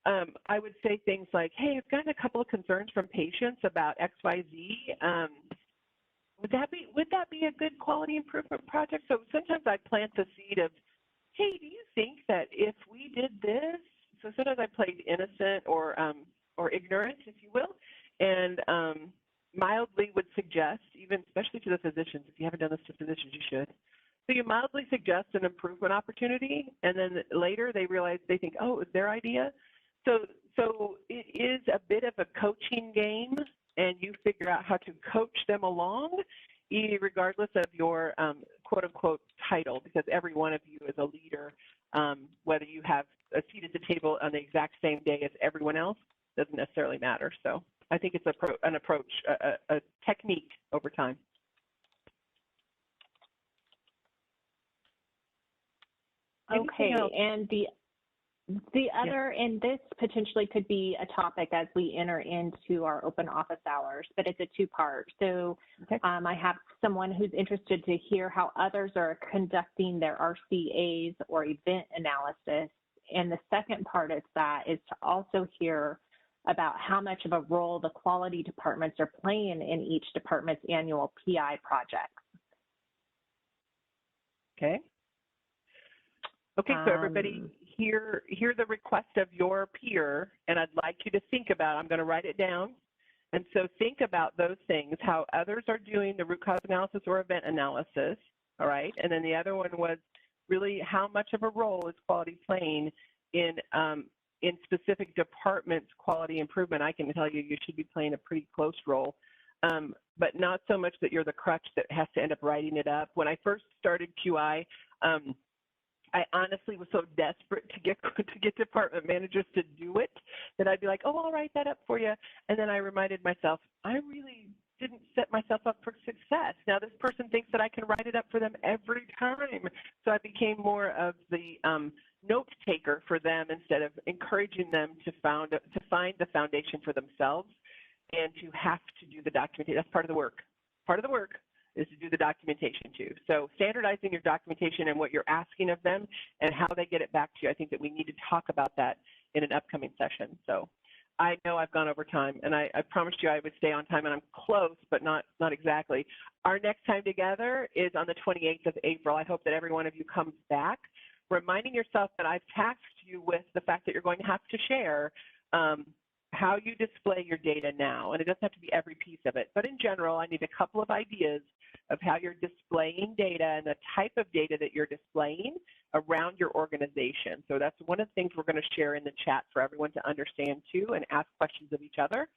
I would say things like, hey, I've gotten a couple of concerns from patients about XYZ. Would that be a good quality improvement project? So sometimes I plant the seed of, hey, do you think that if we did this? So sometimes I played innocent or ignorant, if you will, and mildly would suggest, even especially to the physicians, if you haven't done this to physicians, you should. So you mildly suggest an improvement opportunity, and then later they realize, they think, oh, it's their idea. So it is a bit of a coaching game, and you figure out how to coach them along, regardless of your quote-unquote title, because every one of you is a leader, whether you have a seat at the table on the exact same day as everyone else, doesn't necessarily matter. So I think it's an approach, a technique over time. Okay, and the other, and this potentially could be a topic as we enter into our open office hours, but it's a two-part. So I have someone who's interested to hear how others are conducting their RCAs or event analysis. And the second part of that is to also hear about how much of a role the quality departments are playing in each department's annual PI projects. Okay, so everybody hear the request of your peer, and I'd like you to think about, I'm going to write it down, and so think about those things, how others are doing the root cause analysis or event analysis, all right? And then the other one was really how much of a role is quality playing in specific departments' quality improvement. I can tell you, you should be playing a pretty close role, but not so much that you're the crutch that has to end up writing it up. When I first started QI, I honestly was so desperate to get department managers to do it that I'd be like, oh, I'll write that up for you. And then I reminded myself, I really didn't set myself up for success. Now this person thinks that I can write it up for them every time. So I became more of the note taker for them instead of encouraging them to find the foundation for themselves and to have to do the documentation. That's part of the work. Part of the work is to do the documentation too. So standardizing your documentation and what you're asking of them and how they get it back to you. I think that we need to talk about that in an upcoming session. So I know I've gone over time, and I promised you I would stay on time, and I'm close, but not exactly. Our next time together is on the 28th of April. I hope that every one of you comes back, reminding yourself that I've tasked you with the fact that you're going to have to share how you display your data now. And it doesn't have to be every piece of it, but in general, I need a couple of ideas of how you're displaying data and the type of data that you're displaying around your organization. So that's one of the things we're going to share in the chat for everyone to understand too and ask questions of each other.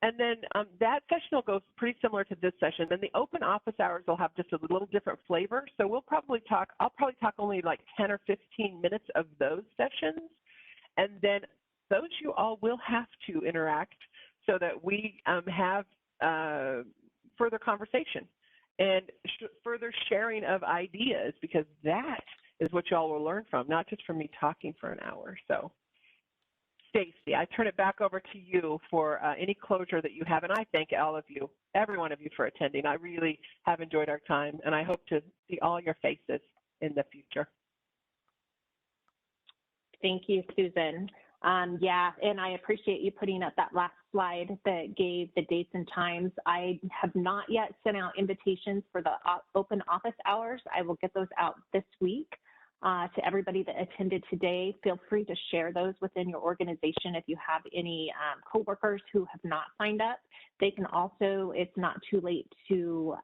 And then that session will go pretty similar to this session. Then the open office hours will have just a little different flavor. So I'll probably talk only like 10 or 15 minutes of those sessions. And then those you all will have to interact so that we have further conversation and further sharing of ideas, because that is what y'all will learn from, not just from me talking for an hour. So Stacy, I turn it back over to you for any closure that you have, and I thank all of you, every one of you, for attending. I really have enjoyed our time, and I hope to see all your faces in the future. Thank you, Susan. Yeah, and I appreciate you putting up that last slide that gave the dates and times. I have not yet sent out invitations for the open office hours. I will get those out this week. To everybody that attended today, feel free to share those within your organization. If you have any coworkers who have not signed up, they can also, it's not too late to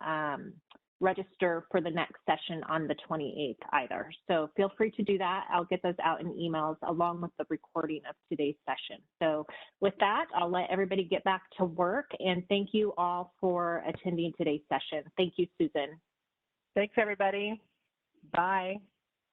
register for the next session on the 28th either. So feel free to do that. I'll get those out in emails along with the recording of today's session. So with that, I'll let everybody get back to work, and thank you all for attending today's session. Thank you, Susan. Thanks, everybody. Bye.